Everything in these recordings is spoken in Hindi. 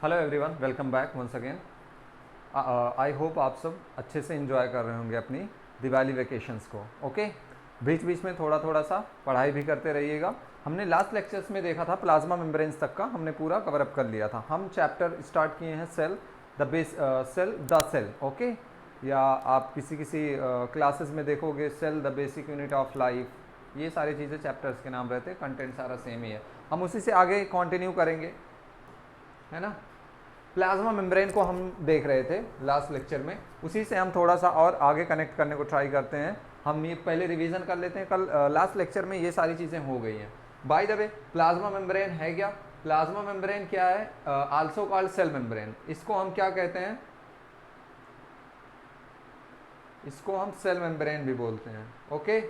Hello everyone, welcome back once again. I hope आप सब अच्छे से एंजॉय कर रहे होंगे अपनी दिवाली वेकेशंस को। ओके, बीच बीच में थोड़ा थोड़ा सा पढ़ाई भी करते रहिएगा। हमने लास्ट लेक्चर्स में देखा था प्लाज्मा मेम्ब्रेन्स तक का हमने पूरा कवर अप कर लिया था। हम चैप्टर स्टार्ट किए हैं cell the base cell the cell. Okay, या आप किसी किसी क्लासेस में देखोगे cell the basic unit of life, ये सारी चीज़ें चैप्टर्स के नाम रहते हैं। कंटेंट सारा सेम ही है, हम उसी से आगे कंटिन्यू करेंगे, है ना। प्लाज्मा मेम्ब्रेन को हम देख रहे थे लास्ट लेक्चर में, उसी से हम थोड़ा सा और आगे कनेक्ट करने को ट्राई करते हैं। हम ये पहले रिवीजन कर लेते हैं। कल लास्ट लेक्चर में ये सारी चीज़ें हो गई हैं। By the way, plasma membrane है क्या? प्लाज्मा मेम्ब्रेन क्या है? Also called cell membrane. इसको हम क्या कहते हैं? इसको हम सेल मेम्ब्रेन भी बोलते हैं। ओके,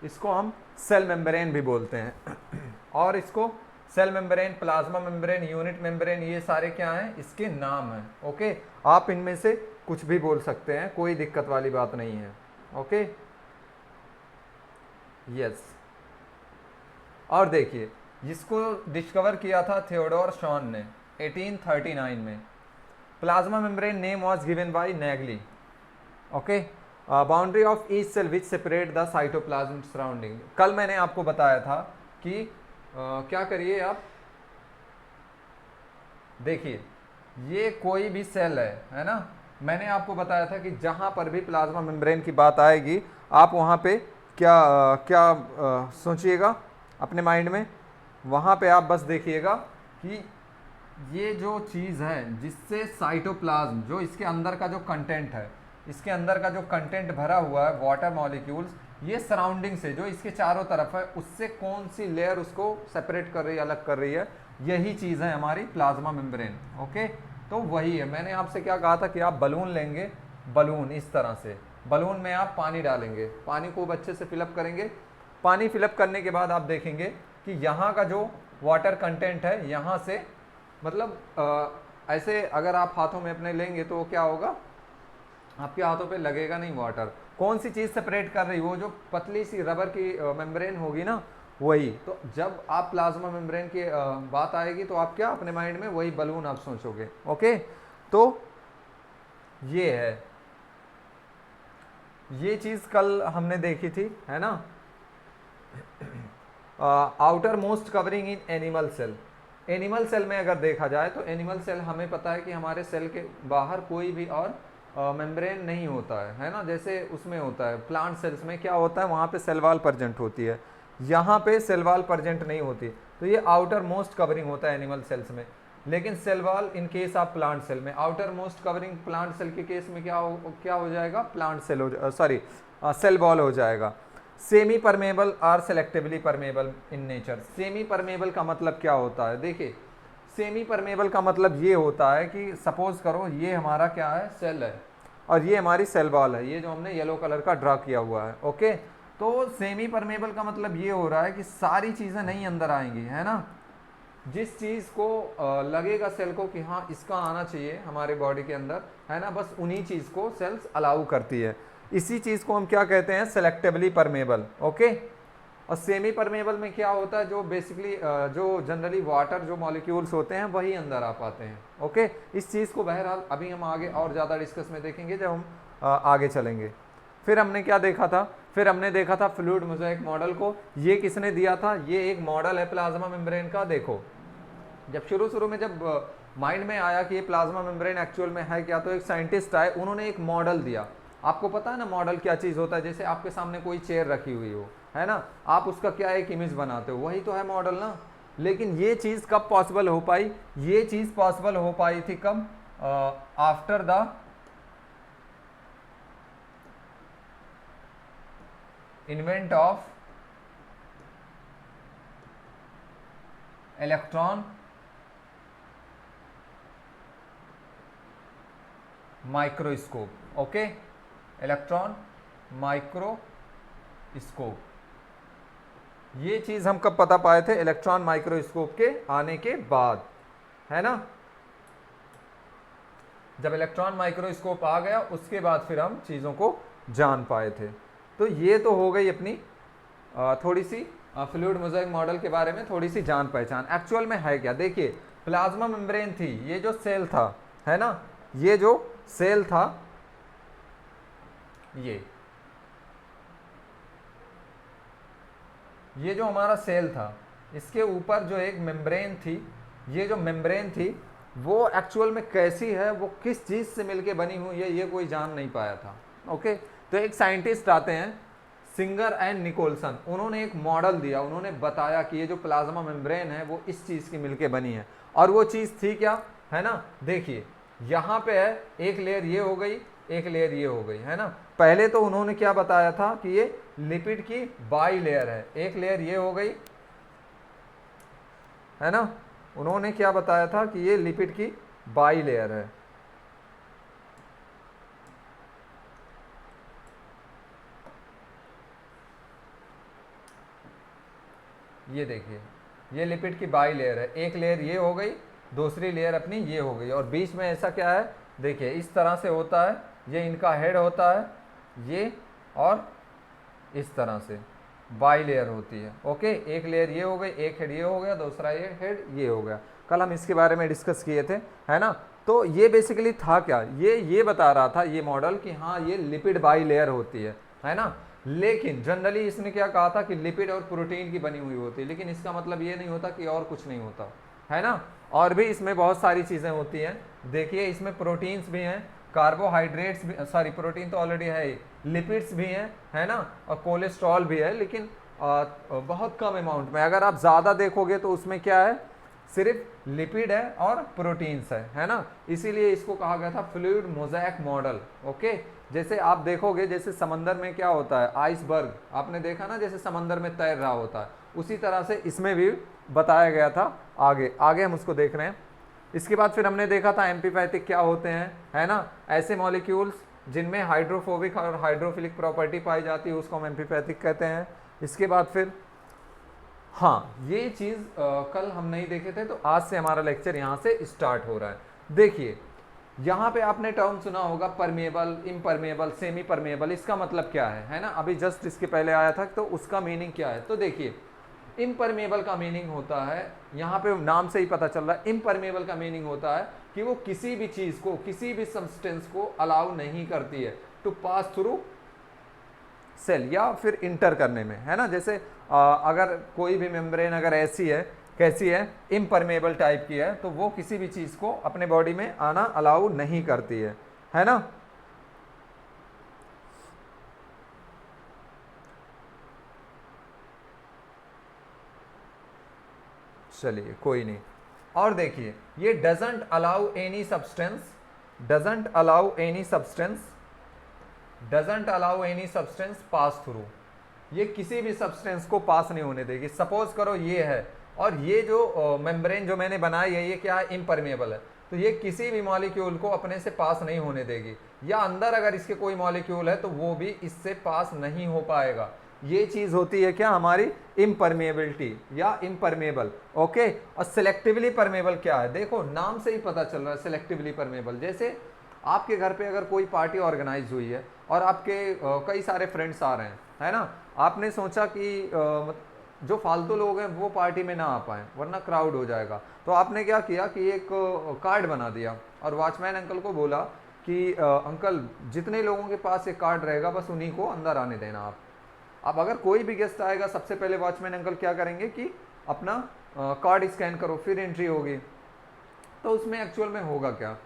इसको हम सेल मेम्ब्रेन भी बोलते हैं। और इसको cell membrane, plasma membrane, unit membrane, ये सारे क्या हैं? इसके नाम हैं। ओके, आप इनमें से कुछ भी बोल सकते हैं, कोई दिक्कत वाली बात नहीं है। Okay, yes. और देखिए, जिसको डिस्कवर किया था थियोडोर शॉन ने 1839 में। Plasma membrane name was given by Nageli. Okay, boundary of each cell which separate the cytoplasm surrounding. कल मैंने आपको बताया था कि क्या करिए आप, देखिए ये कोई भी सेल है ना। मैंने आपको बताया था कि जहां पर भी प्लाज्मा मेम्ब्रेन की बात आएगी, आप वहां पे क्या सोचिएगा अपने माइंड में। वहां पे आप बस देखिएगा कि ये जो चीज़ है जिससे साइटोप्लाज्म, जो इसके अंदर का जो कंटेंट है, इसके अंदर का जो कंटेंट भरा हुआ है वाटर मॉलिक्यूल्स, ये सराउंडिंग से जो इसके चारों तरफ है उससे कौन सी लेयर उसको सेपरेट कर रही है, अलग कर रही है, यही चीज़ है हमारी प्लाज्मा मेम्ब्रेन। ओके, तो वही है। मैंने आपसे क्या कहा था कि आप बलून लेंगे, बलून इस तरह से, बलून में आप पानी डालेंगे, पानी को अच्छे से फिलअप करेंगे। पानी फिलअप करने के बाद आप देखेंगे कि यहाँ का जो वाटर कंटेंट है, यहाँ से मतलब ऐसे अगर आप हाथों में अपने लेंगे तो क्या होगा, आपके हाथों पे लगेगा नहीं वाटर। कौन सी चीज़ सेपरेट कर रही? वो जो पतली सी रबर की मेम्ब्रेन होगी ना, वही। तो जब आप प्लाज्मा मेम्ब्रेन की बात आएगी तो आप क्या अपने माइंड में वही बलून आप सोचोगे। ओके, तो ये है, ये चीज़ कल हमने देखी थी, है ना। Outer most covering in animal cell. Animal cell में अगर देखा जाए तो एनिमल सेल हमें पता है कि हमारे सेल के बाहर कोई भी और मेम्ब्रेन नहीं होता है ना। जैसे उसमें होता है प्लांट सेल्स में क्या होता है, वहाँ पे सेल वॉल प्रेजेंट होती है, यहाँ पे सेल वॉल प्रेजेंट नहीं होती। तो ये आउटर मोस्ट कवरिंग होता है एनिमल सेल्स में। लेकिन cell wall in case of plant cell में, outer most covering plant cell के केस में क्या हो जाएगा, प्लांट सेल हो, सॉरी सेल वॉल हो जाएगा। सेमी परमेबल और selectively permeable in nature. Semi permeable का मतलब क्या होता है? देखिए, सेमी परमेबल का मतलब ये होता है कि सपोज करो ये हमारा क्या है, सेल है, और ये हमारी सेल वॉल है, ये जो हमने येलो कलर का ड्रा किया हुआ है। ओके, तो सेमी परमेबल का मतलब ये हो रहा है कि सारी चीज़ें नहीं अंदर आएंगी, है ना। जिस चीज़ को लगेगा सेल को कि हाँ इसका आना चाहिए हमारे बॉडी के अंदर, है ना, बस उन्हीं चीज़ को सेल्स अलाउ करती है। इसी चीज़ को हम क्या कहते हैं, सेलेक्टिवली परमेबल। ओके, और सेमी परमेबल में क्या होता है, जो बेसिकली जो जनरली वाटर जो मॉलिक्यूल्स होते हैं वही अंदर आ पाते हैं। ओके, इस चीज़ को बहरहाल अभी हम आगे और ज़्यादा डिस्कस में देखेंगे जब हम आगे चलेंगे। फिर हमने क्या देखा था, फिर हमने देखा था फ्लूइड मोज़ेक मॉडल को। ये किसने दिया था? ये एक मॉडल है प्लाज्मा मेम्ब्रेन का। देखो, जब शुरू में जब माइंड में आया कि ये प्लाज्मा मेम्ब्रेन एक्चुअल में है क्या, तो एक साइंटिस्ट आए, उन्होंने एक मॉडल दिया। आपको पता है ना मॉडल क्या चीज़ होता है? जैसे आपके सामने कोई चेयर रखी हुई हो, है ना, आप उसका क्या एक इमेज बनाते हो, वही तो है मॉडल ना। लेकिन ये चीज़ कब पॉसिबल हो पाई? ये चीज़ पॉसिबल हो पाई थी कब? After the invent of electron microscope. Okay, electron microscope, ये चीज हम कब पता पाए थे? इलेक्ट्रॉन माइक्रोस्कोप के आने के बाद, है ना। जब इलेक्ट्रॉन माइक्रोस्कोप आ गया उसके बाद फिर हम चीज़ों को जान पाए थे। तो ये तो हो गई अपनी थोड़ी सी फ्लूइड मोज़ेक मॉडल के बारे में थोड़ी सी जान पहचान। एक्चुअल में है क्या, देखिए प्लाज्मा मेम्ब्रेन थी, ये जो सेल था, है ना, ये जो सेल था, ये जो हमारा सेल था, इसके ऊपर जो एक मेम्ब्रेन थी, ये जो मेम्ब्रेन थी वो एक्चुअल में कैसी है, वो किस चीज़ से मिलके बनी हुई है, ये कोई जान नहीं पाया था। ओके, तो एक साइंटिस्ट आते हैं सिंगर एंड निकोलसन, उन्होंने एक मॉडल दिया, उन्होंने बताया कि ये जो प्लाज्मा मेम्ब्रेन है वो इस चीज़ की मिलके बनी है। और वो चीज़ थी क्या, है ना, देखिए यहाँ पे है, एक लेयर ये हो गई, एक लेयर ये हो गई, है ना। पहले तो उन्होंने क्या बताया था कि ये लिपिड की बाई लेयर है, एक लेयर ये हो गई, है ना, उन्होंने क्या बताया था कि ये लिपिड की बाई लेयर है। ये देखिए ये लिपिड की बाई लेयर है, एक लेयर ये हो गई, दूसरी लेयर अपनी ये हो गई, और बीच में ऐसा क्या है, देखिए इस तरह से होता है, ये इनका हेड होता है ये, और इस तरह से बाई लेयर होती है। ओके, एक लेयर ये हो गई, एक हेड ये हो गया, दूसरा ये हेड ये हो गया। कल हम इसके बारे में डिस्कस किए थे, है ना। तो ये बेसिकली था क्या, ये बता रहा था ये मॉडल कि हाँ ये लिपिड बाई लेयर होती है ना। लेकिन जनरली इसने क्या कहा था कि लिपिड और प्रोटीन की बनी हुई होती है, लेकिन इसका मतलब ये नहीं होता कि और कुछ नहीं होता, है ना। और भी इसमें बहुत सारी चीज़ें होती हैं, देखिए इसमें प्रोटीन्स भी हैं, कार्बोहाइड्रेट्स भी, सॉरी प्रोटीन तो ऑलरेडी है ही, लिपिड्स भी हैं, है ना, और कोलेस्ट्रॉल भी है, लेकिन बहुत कम अमाउंट में। अगर आप ज़्यादा देखोगे तो उसमें क्या है, सिर्फ लिपिड है और प्रोटीन्स है ना। इसीलिए इसको कहा गया था फ्लूइड मोज़ेक मॉडल। ओके, जैसे आप देखोगे जैसे समंदर में क्या होता है, आइसबर्ग आपने देखा ना, जैसे समंदर में तैर रहा होता है, उसी तरह से इसमें भी बताया गया था। आगे आगे हम उसको देख रहे हैं। इसके बाद फिर हमने देखा था एम्फीपैथिक क्या होते हैं, है ना, ऐसे मॉलिक्यूल्स जिनमें हाइड्रोफोबिक और हाइड्रोफिलिक प्रॉपर्टी पाई जाती है उसको हम एम्फीपैथिक कहते हैं। इसके बाद फिर हाँ ये चीज़ कल हम नहीं देखे थे, तो आज से हमारा लेक्चर यहाँ से स्टार्ट हो रहा है। देखिए यहाँ पे आपने टर्म सुना होगा परमेबल, इम्परमेबल, सेमी परमेबल, इसका मतलब क्या है ना, अभी जस्ट इसके पहले आया था, तो उसका मीनिंग क्या है। तो देखिए इम्परमेबल का मीनिंग होता है, यहाँ पे नाम से ही पता चल रहा है, इम्परमेबल का मीनिंग होता है कि वो किसी भी चीज़ को, किसी भी सब्सटेंस को अलाउ नहीं करती है टू पास थ्रू सेल या फिर इंटर करने में, है ना। जैसे अगर कोई भी मेम्ब्रेन अगर ऐसी है, कैसी है, इम्परमेबल टाइप की है, तो वो किसी भी चीज़ को अपने बॉडी में आना अलाउ नहीं करती है ना। चलिए कोई नहीं। और देखिए ये doesn't allow any substance, doesn't allow any substance, doesn't allow any substance pass through, ये किसी भी सब्सटेंस को पास नहीं होने देगी। सपोज करो ये है, और ये जो मेम्ब्रेन जो मैंने बनाई है ये क्या है, इम्परमेबल है, तो ये किसी भी मॉलिक्यूल को अपने से पास नहीं होने देगी, या अंदर अगर इसके कोई मॉलिक्यूल है तो वो भी इससे पास नहीं हो पाएगा। ये चीज़ होती है क्या, हमारी इम्परमेबिलिटी या इम्परमेबल। ओके, और सिलेक्टिवली परमेबल क्या है, देखो नाम से ही पता चल रहा है सिलेक्टिवली परमेबल। जैसे आपके घर पे अगर कोई पार्टी ऑर्गेनाइज हुई है और आपके कई सारे फ्रेंड्स आ रहे हैं, है ना, आपने सोचा कि जो फालतू लोग हैं वो पार्टी में ना आ पाएँ वरना क्राउड हो जाएगा, तो आपने क्या किया कि एक कार्ड बना दिया और वॉचमैन अंकल को बोला कि अंकल जितने लोगों के पास ये कार्ड रहेगा बस उन्हीं को अंदर आने देना आप। अब अगर कोई भी गेस्ट आएगा सबसे पहले वॉचमैन अंकल क्या करेंगे कि अपना कार्ड स्कैन करो, फिर एंट्री होगी। तो उसमें एक्चुअल में होगा क्या,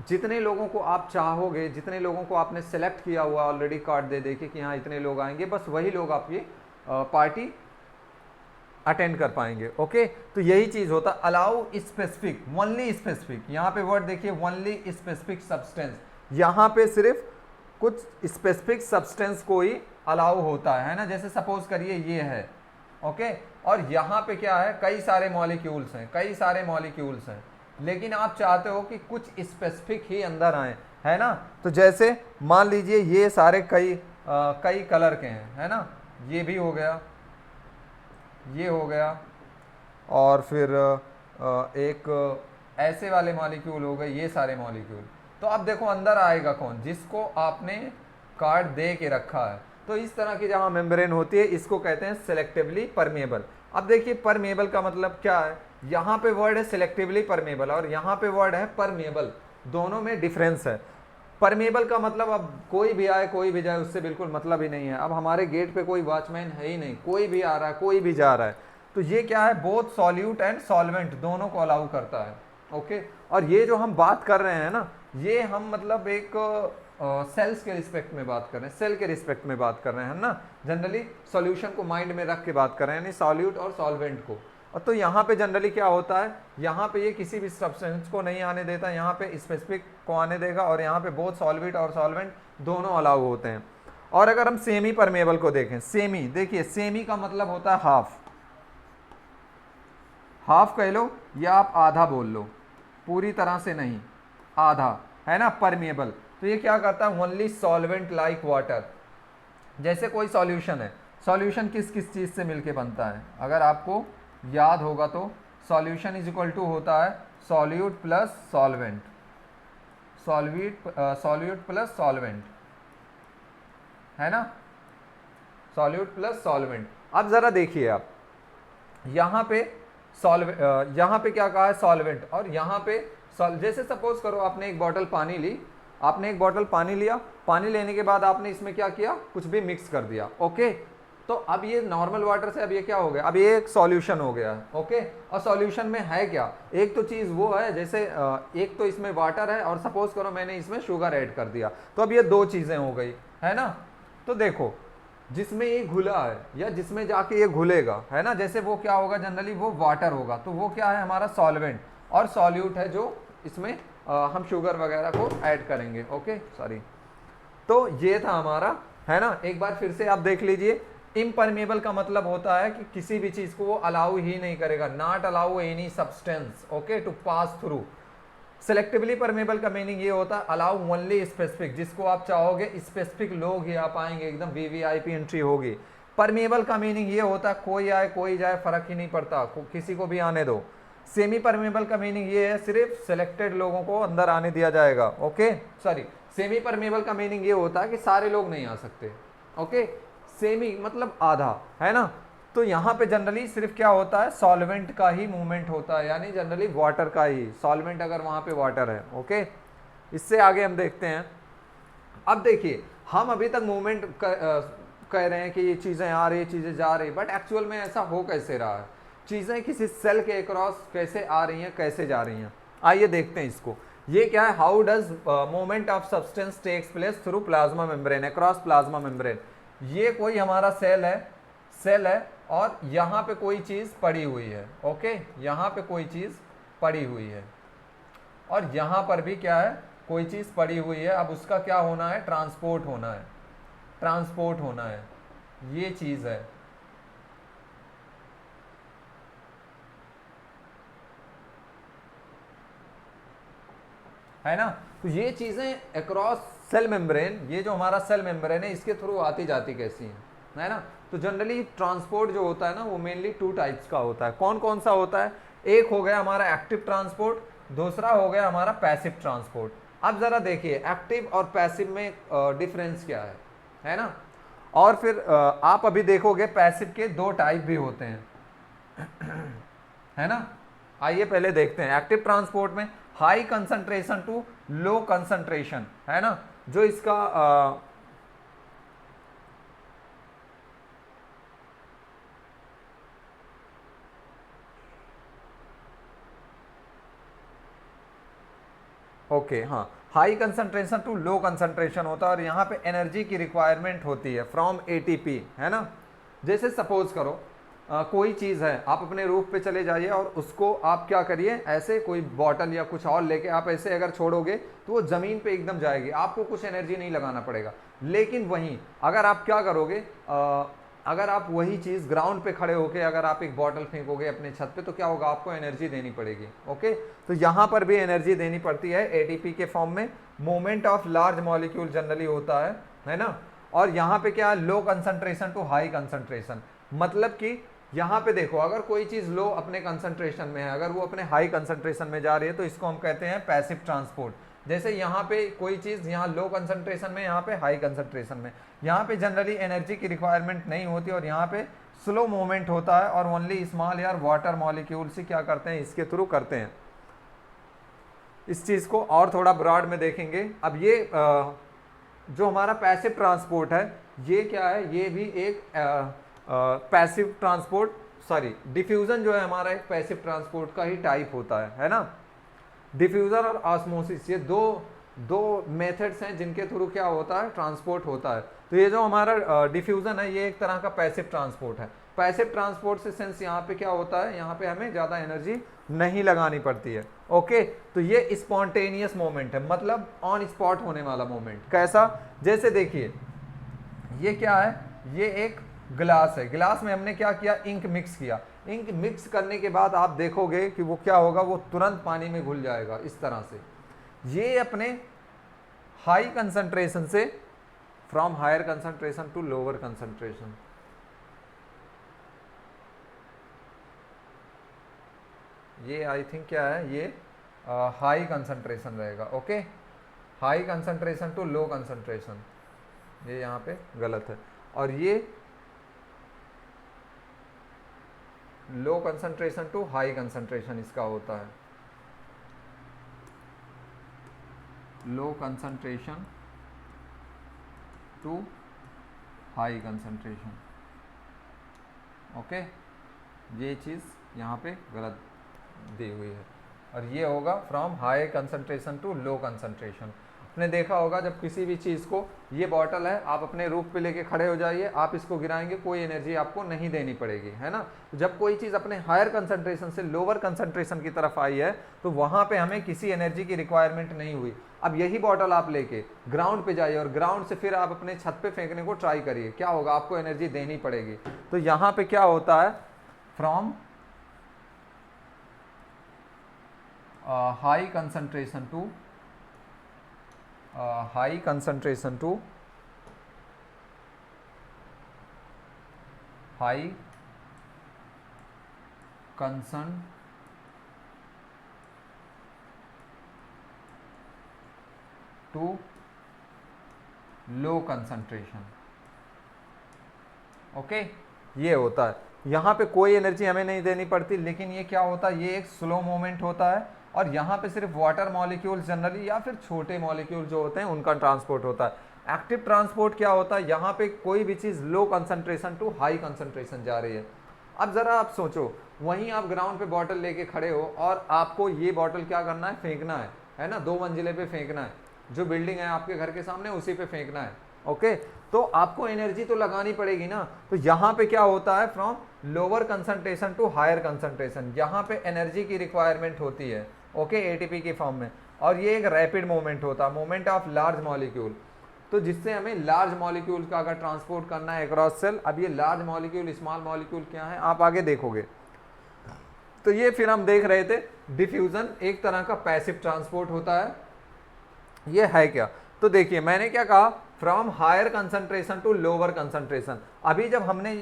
जितने लोगों को आप चाहोगे, जितने लोगों को आपने सेलेक्ट किया हुआ ऑलरेडी कार्ड दे दे कि हाँ इतने लोग आएंगे, बस वही लोग आपकी पार्टी अटेंड कर पाएंगे। ओके, तो यही चीज़ होता, अलाउ स्पेसिफिक, ओनली स्पेसिफिक, यहाँ पे वर्ड देखिए ओनली स्पेसिफिक सब्सटेंस, यहाँ पे सिर्फ कुछ स्पेसिफिक सब्सटेंस को ही अलाउ होता है ना। जैसे सपोज करिए ये है, ओके, और यहाँ पे क्या है, कई सारे मॉलिक्यूल्स हैं, कई सारे मॉलिक्यूल्स हैं, लेकिन आप चाहते हो कि कुछ स्पेसिफिक ही अंदर आए, है ना। तो जैसे मान लीजिए ये सारे कई कलर के हैं, है ना, ये भी हो गया, ये हो गया, और फिर एक ऐसे वाले मॉलिक्यूल हो गए, ये सारे मॉलिक्यूल। तो अब देखो अंदर आएगा कौन, जिसको आपने काट दे के रखा है। तो इस तरह की जहाँ मेम्ब्रेन होती है इसको कहते हैं सेलेक्टिवली परमेबल। अब देखिए परमेबल का मतलब क्या है, यहाँ पे वर्ड है सिलेक्टिवली परमेबल और यहाँ पे वर्ड है परमेबल, दोनों में डिफरेंस है। परमेबल का मतलब अब कोई भी आए कोई भी जाए उससे बिल्कुल मतलब ही नहीं है। अब हमारे गेट पे कोई वॉचमैन है ही नहीं, कोई भी आ रहा है कोई भी जा रहा है, तो ये क्या है, बोथ सॉल्यूट एंड सॉल्वेंट दोनों को अलाउ करता है। ओके, और ये जो हम बात कर रहे हैं ना, ये हम मतलब एक सेल्स के रिस्पेक्ट में बात कर रहे हैं, सेल के रिस्पेक्ट में बात कर रहे हैं ना, जनरली सॉल्यूशन को माइंड में रख के बात कर रहे हैं, यानी सॉल्यूट और सॉल्वेंट को। और तो यहाँ पे जनरली क्या होता है, यहाँ पे ये किसी भी सब्सटेंस को नहीं आने देता, यहाँ पे स्पेसिफिक को आने देगा, और यहाँ पे बोथ सॉल्वेंट और सॉल्वेंट दोनों अलाउ होते हैं। और अगर हम सेमी परमेबल को देखें, सेमी, देखिए सेमी का मतलब होता है हाफ, हाफ कह लो या आप आधा बोल लो, पूरी तरह से नहीं, आधा, है ना, परमेबल। तो ये क्या करता है, ओनली सॉल्वेंट लाइक वाटर। जैसे कोई सॉल्यूशन है, सॉल्यूशन किस किस चीज़ से मिलके बनता है, अगर आपको याद होगा तो सॉल्यूशन इज इक्वल टू होता है solute plus solvent, solute plus solvent, है ना, सॉल्यूट प्लस सॉल्वेंट। अब ज़रा देखिए आप, यहाँ पे यहाँ पे क्या कहा है, सॉल्वेंट, और यहाँ पे जैसे सपोज करो आपने एक बॉटल पानी ली, आपने एक बॉटल पानी लिया, पानी लेने के बाद आपने इसमें क्या किया, कुछ भी मिक्स कर दिया। ओके, तो अब ये नॉर्मल वाटर से अब ये क्या हो गया, अब ये एक सॉल्यूशन हो गया। ओके, और सॉल्यूशन में है क्या, एक तो चीज़ वो है, जैसे एक तो इसमें वाटर है और सपोज करो मैंने इसमें शुगर ऐड कर दिया, तो अब ये दो चीज़ें हो गई, है ना। तो देखो जिसमें ये घुला है या जिसमें जाके ये घुलेगा, है ना, जैसे वो क्या होगा, जनरली वो वाटर होगा, तो वो क्या है हमारा सॉल्वेंट, और सॉल्यूट है जो इसमें हम शुगर वगैरह को ऐड करेंगे। ओके, सॉरी, तो ये था हमारा, है ना। एक बार फिर से आप देख लीजिए, इम्परमेबल का मतलब होता है कि किसी भी चीज को वो अलाउ ही नहीं करेगा, not allow any substance okay to pass through. Selectively permeable का मीनिंग ये होता है अलाउ ओनली स्पेसिफिक, जिसको आप चाहोगे स्पेसिफिक लोग ही आ पाएंगे, एकदम वीवीआईपी एंट्री होगी। परमेबल का मीनिंग ये होता है कोई आए कोई जाए फर्क ही नहीं पड़ता, किसी को भी आने दो। सेमी परमेबल का मीनिंग ये है सिर्फ सिलेक्टेड लोगों को अंदर आने दिया जाएगा। ओके, सॉरी, सेमी परमेबल का मीनिंग ये होता है कि सारे लोग नहीं आ सकते। ओके, सेमी मतलब आधा, है ना। तो यहाँ पे जनरली सिर्फ क्या होता है, सॉल्वेंट का ही मूवमेंट होता है, यानी जनरली वाटर का ही, सॉल्वेंट अगर वहाँ पे वाटर है। ओके, इससे आगे हम देखते हैं। अब देखिए हम अभी तक मूवमेंट कह रहे हैं कि ये चीज़ें आ रही, चीज़ें जा रही, बट एक्चुअल में ऐसा हो कैसे रहा है, चीज़ें किसी सेल के अक्रॉस कैसे आ रही हैं, कैसे जा रही हैं, आइए देखते हैं इसको। ये क्या है, how does movement of substance takes place through plasma membrane, across plasma membrane. ये कोई हमारा सेल है और यहाँ पे कोई चीज़ पड़ी हुई है। ओके, यहाँ पे कोई चीज़ पड़ी हुई है और यहाँ पर भी क्या है, कोई चीज़ पड़ी हुई है। अब उसका क्या होना है, ट्रांसपोर्ट होना है, ट्रांसपोर्ट होना है, ये चीज़ है ना। तो ये चीज़ें अक्रॉस सेल मेम्ब्रेन, ये जो हमारा सेल मेम्ब्रेन है इसके थ्रू आती जाती कैसी है ना। तो जनरली ट्रांसपोर्ट जो होता है ना वो मेनली टू टाइप्स का होता है। कौन कौन सा होता है, एक हो गया हमारा एक्टिव ट्रांसपोर्ट, दूसरा हो गया हमारा पैसिव ट्रांसपोर्ट। अब ज़रा देखिए एक्टिव और पैसिव में डिफरेंस क्या है ना। और फिर आप अभी देखोगे पैसिव के दो टाइप भी होते हैं है ना। आइए पहले देखते हैं एक्टिव ट्रांसपोर्ट में high concentration to low concentration, है ना, जो इसका ओके हाँ, high concentration to low concentration होता है और यहाँ पे एनर्जी की रिक्वायरमेंट होती है फ्रॉम एटीपी, है ना। जैसे सपोज करो कोई चीज़ है, आप अपने रूफ पे चले जाइए और उसको आप क्या करिए, ऐसे कोई बॉटल या कुछ और लेके आप ऐसे अगर छोड़ोगे तो वो ज़मीन पे एकदम जाएगी, आपको कुछ एनर्जी नहीं लगाना पड़ेगा। लेकिन वहीं अगर आप क्या करोगे, अगर आप वही चीज़ ग्राउंड पे खड़े होके अगर आप एक बॉटल फेंकोगे अपने छत पे तो क्या होगा, आपको एनर्जी देनी पड़ेगी। ओके, तो यहाँ पर भी एनर्जी देनी पड़ती है एटीपी के फॉर्म में। Movement of large molecule generally होता है ना। और यहाँ पे क्या है, low concentration to high concentration, मतलब कि यहाँ पे देखो अगर कोई चीज़ लो अपने कंसंट्रेशन में है, अगर वो अपने हाई कंसंट्रेशन में जा रही है तो इसको हम कहते हैं पैसिव ट्रांसपोर्ट। जैसे यहाँ पे कोई चीज़ यहाँ लो कंसंट्रेशन में, यहाँ पे हाई कंसंट्रेशन में, यहाँ पे जनरली एनर्जी की रिक्वायरमेंट नहीं होती और यहाँ पे स्लो मूवमेंट होता है और only small air water molecule से क्या करते हैं, इसके थ्रू करते हैं। इस चीज़ को और थोड़ा ब्रॉड में देखेंगे। अब ये जो हमारा पैसिव ट्रांसपोर्ट है, ये क्या है, ये भी एक पैसिव ट्रांसपोर्ट, सॉरी डिफ्यूजन जो है हमारा एक पैसिव ट्रांसपोर्ट का ही टाइप होता है ना। डिफ्यूजन और ऑस्मोसिस, ये दो मेथड्स हैं जिनके थ्रू क्या होता है, ट्रांसपोर्ट होता है। तो ये जो हमारा डिफ्यूजन है, ये एक तरह का पैसिव ट्रांसपोर्ट है। पैसिव ट्रांसपोर्ट से सेंस यहाँ पे क्या होता है, यहाँ पे हमें ज़्यादा एनर्जी नहीं लगानी पड़ती है। ओके, तो ये स्पॉन्टेनियस मोमेंट है, मतलब ऑन स्पॉट होने वाला मोमेंट। कैसा, जैसे देखिए ये क्या है, ये एक गिलास है, गिलास में हमने क्या किया, इंक मिक्स किया। इंक मिक्स करने के बाद आप देखोगे कि वो क्या होगा, वो तुरंत पानी में घुल जाएगा इस तरह से। ये अपने हाई कंसंट्रेशन से, from higher concentration to lower concentration, ये आई थिंक क्या है, ये हाई कंसंट्रेशन रहेगा। Okay, high concentration to low concentration, ये यहाँ पे गलत है। और ये low concentration to high concentration इसका होता है, low concentration to high concentration. Okay, ये चीज़ यहाँ पे गलत दी हुई है। और ये होगा from high concentration to low concentration. आपने देखा होगा जब किसी भी चीज़ को, ये बॉटल है, आप अपने रूफ पे लेके खड़े हो जाइए, आप इसको गिराएंगे, कोई एनर्जी आपको नहीं देनी पड़ेगी, है ना। जब कोई चीज़ अपने हायर कंसंट्रेशन से लोअर कंसंट्रेशन की तरफ आई है, तो वहाँ पे हमें किसी एनर्जी की रिक्वायरमेंट नहीं हुई। अब यही बॉटल आप लेके ग्राउंड पे जाइए और ग्राउंड से फिर आप अपने छत पे फेंकने को ट्राई करिए, क्या होगा, आपको एनर्जी देनी पड़ेगी। तो यहाँ पे क्या होता है, from high concentration to high concentration to high concentration to low concentration. Okay, ये होता है। यहाँ पे कोई एनर्जी हमें नहीं देनी पड़ती, लेकिन ये क्या होता है, ये एक स्लो मोमेंट होता है और यहाँ पे सिर्फ वाटर मॉलिक्यूल जनरली या फिर छोटे मॉलिक्यूल जो होते हैं उनका ट्रांसपोर्ट होता है। एक्टिव ट्रांसपोर्ट क्या होता है, यहाँ पे कोई भी चीज़ low concentration to high concentration जा रही है। अब ज़रा आप सोचो, वहीं आप ग्राउंड पे बॉटल लेके खड़े हो और आपको ये बॉटल क्या करना है, फेंकना है ना, 2 मंजिले पे फेंकना है, जो बिल्डिंग है आपके घर के सामने उसी पे फेंकना है। ओके, तो आपको एनर्जी तो लगानी पड़ेगी ना। तो यहाँ पे क्या होता है, from lower concentration to higher concentration, यहाँ पे एनर्जी की रिक्वायरमेंट होती है। ओके, एटीपी की फॉर्म में। और ये एक रैपिड मूवमेंट होता है, मूवमेंट ऑफ लार्ज मॉलिक्यूल, तो जिससे हमें लार्ज मॉलिक्यूल का अगर ट्रांसपोर्ट करना है अक्रॉस सेल। अब ये लार्ज मॉलिक्यूल, स्मॉल मॉलिक्यूल क्या है, आप आगे देखोगे। तो ये फिर हम देख रहे थे, डिफ्यूजन एक तरह का पैसिव ट्रांसपोर्ट होता है। ये है क्या, तो देखिए मैंने क्या कहा, from higher concentration to lower concentration. अभी जब हमने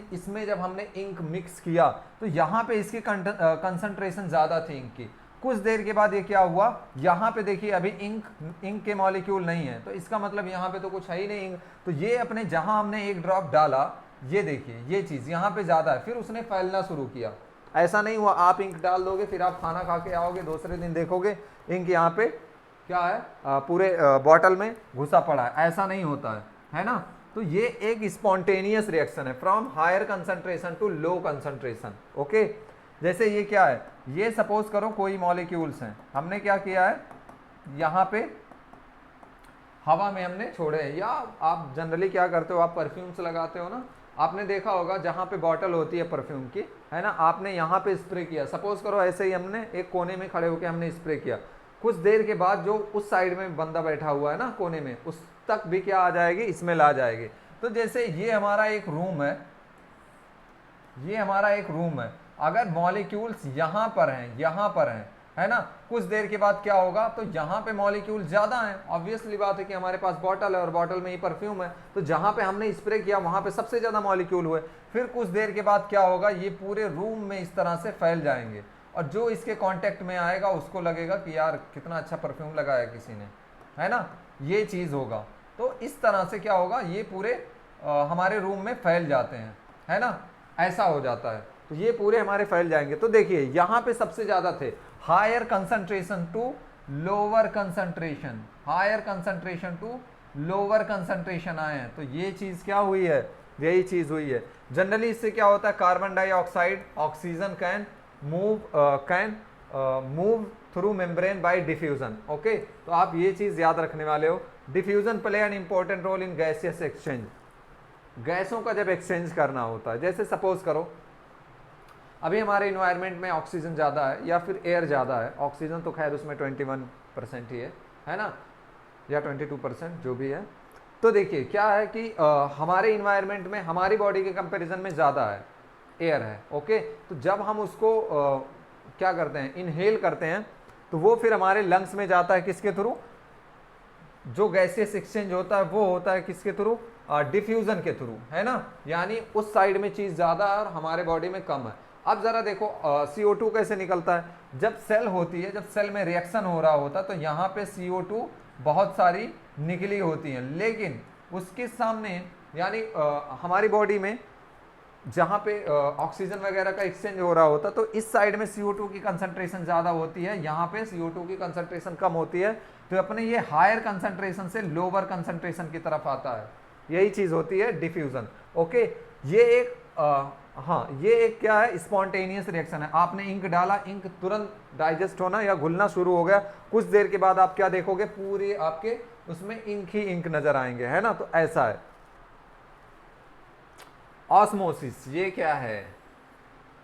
इंक मिक्स किया तो यहाँ पे इसकी कंसंट्रेशन ज़्यादा थी इंक की। कुछ देर के बाद ये क्या हुआ, यहाँ पे देखिए अभी इंक के मॉलिक्यूल नहीं है, तो इसका मतलब यहाँ पे तो कुछ है ही नहीं इंक। तो ये अपने जहाँ हमने एक ड्रॉप डाला, ये देखिए ये चीज़ यहाँ पे ज़्यादा है, फिर उसने फैलना शुरू किया। ऐसा नहीं हुआ आप इंक डाल दोगे फिर आप खाना खा के आओगे, दूसरे दिन देखोगे इंक यहाँ पे क्या है, पूरे बॉटल में घुसा पड़ा है, ऐसा नहीं होता है ना। तो ये एक स्पॉन्टेनियस रिएक्शन है, from higher concentration to low concentration. Okay, जैसे ये क्या है, ये सपोज करो कोई मॉलिक्यूल्स हैं, हमने क्या किया है, यहाँ पे हवा में हमने छोड़े हैं, या आप जनरली क्या करते हो, आप परफ्यूम्स लगाते हो ना, आपने देखा होगा जहाँ पे बॉटल होती है परफ्यूम की, है ना, आपने यहाँ पे स्प्रे किया, सपोज करो ऐसे ही हमने एक कोने में खड़े होकर हमने स्प्रे किया। कुछ देर के बाद जो उस साइड में बंदा बैठा हुआ है ना कोने में, उस तक भी क्या आ जाएगी, स्मेल आ जाएगी। तो जैसे ये हमारा एक रूम है, ये हमारा एक रूम है, अगर मॉलिक्यूल्स यहाँ पर हैं, है ना, कुछ देर के बाद क्या होगा, तो यहाँ पे मॉलिक्यूल ज़्यादा हैं। ऑब्वियसली बात है कि हमारे पास बॉटल है और बॉटल में ही परफ्यूम है, तो जहाँ पे हमने स्प्रे किया वहाँ पे सबसे ज़्यादा मॉलिक्यूल हुए। फिर कुछ देर के बाद क्या होगा, ये पूरे रूम में इस तरह से फैल जाएंगे और जो इसके कांटेक्ट में आएगा उसको लगेगा कि यार कितना अच्छा परफ्यूम लगाया किसी ने, है ना, ये चीज़ होगा। तो इस तरह से क्या होगा, ये पूरे हमारे रूम में फैल जाते हैं, है ना, ऐसा हो जाता है। तो ये पूरे हमारे फैल जाएंगे। तो देखिए यहाँ पे सबसे ज़्यादा थे higher concentration to lower concentration, higher concentration to lower concentration आए हैं। तो ये चीज़ क्या हुई है, यही चीज़ हुई है। जनरली इससे क्या होता है, carbon dioxide oxygen can move through membrane by diffusion. Okay, तो आप ये चीज़ याद रखने वाले हो। Diffusion play an important role in gaseous exchange, गैसों का जब एक्सचेंज करना होता है। जैसे सपोज करो अभी हमारे इन्वायरमेंट में ऑक्सीजन ज़्यादा है या फिर एयर ज़्यादा है, ऑक्सीजन तो खैर उसमें 21% ही है ना, या 22% जो भी है। तो देखिए क्या है कि हमारे इन्वायरमेंट में हमारी बॉडी के कंपैरिजन में ज़्यादा है, एयर है। ओके, तो जब हम उसको क्या करते हैं, इनहेल करते हैं, तो वो फिर हमारे लंग्स में जाता है किसके थ्रू, जो गैसियस एक्सचेंज होता है वो होता है किसके थ्रू, डिफ्यूजन के थ्रू, है ना। यानी उस साइड में चीज़ ज़्यादा है और हमारे बॉडी में कम है। अब ज़रा देखो CO2 कैसे निकलता है, जब सेल होती है, जब सेल में रिएक्शन हो रहा होता है तो यहाँ पे CO2 बहुत सारी निकली होती हैं, लेकिन उसके सामने यानी हमारी बॉडी में जहाँ पे ऑक्सीजन वगैरह का एक्सचेंज हो रहा होता, तो इस साइड में CO2 की कंसंट्रेशन ज़्यादा होती है, यहाँ पे CO2 की कंसंट्रेशन कम होती है। तो अपने ये हायर कंसंट्रेशन से लोअर कंसंट्रेशन की तरफ आता है, यही चीज़ होती है डिफ्यूजन। ओके, ये एक हाँ, ये एक क्या है, स्पॉन्टेनियस रिएक्शन है। आपने इंक डाला, इंक तुरंत डाइजेस्ट होना या घुलना शुरू हो गया, कुछ देर के बाद आप क्या देखोगे, पूरे आपके उसमें इंक ही इंक नजर आएंगे, है ना। तो ऐसा है। ऑस्मोसिस, ये क्या है,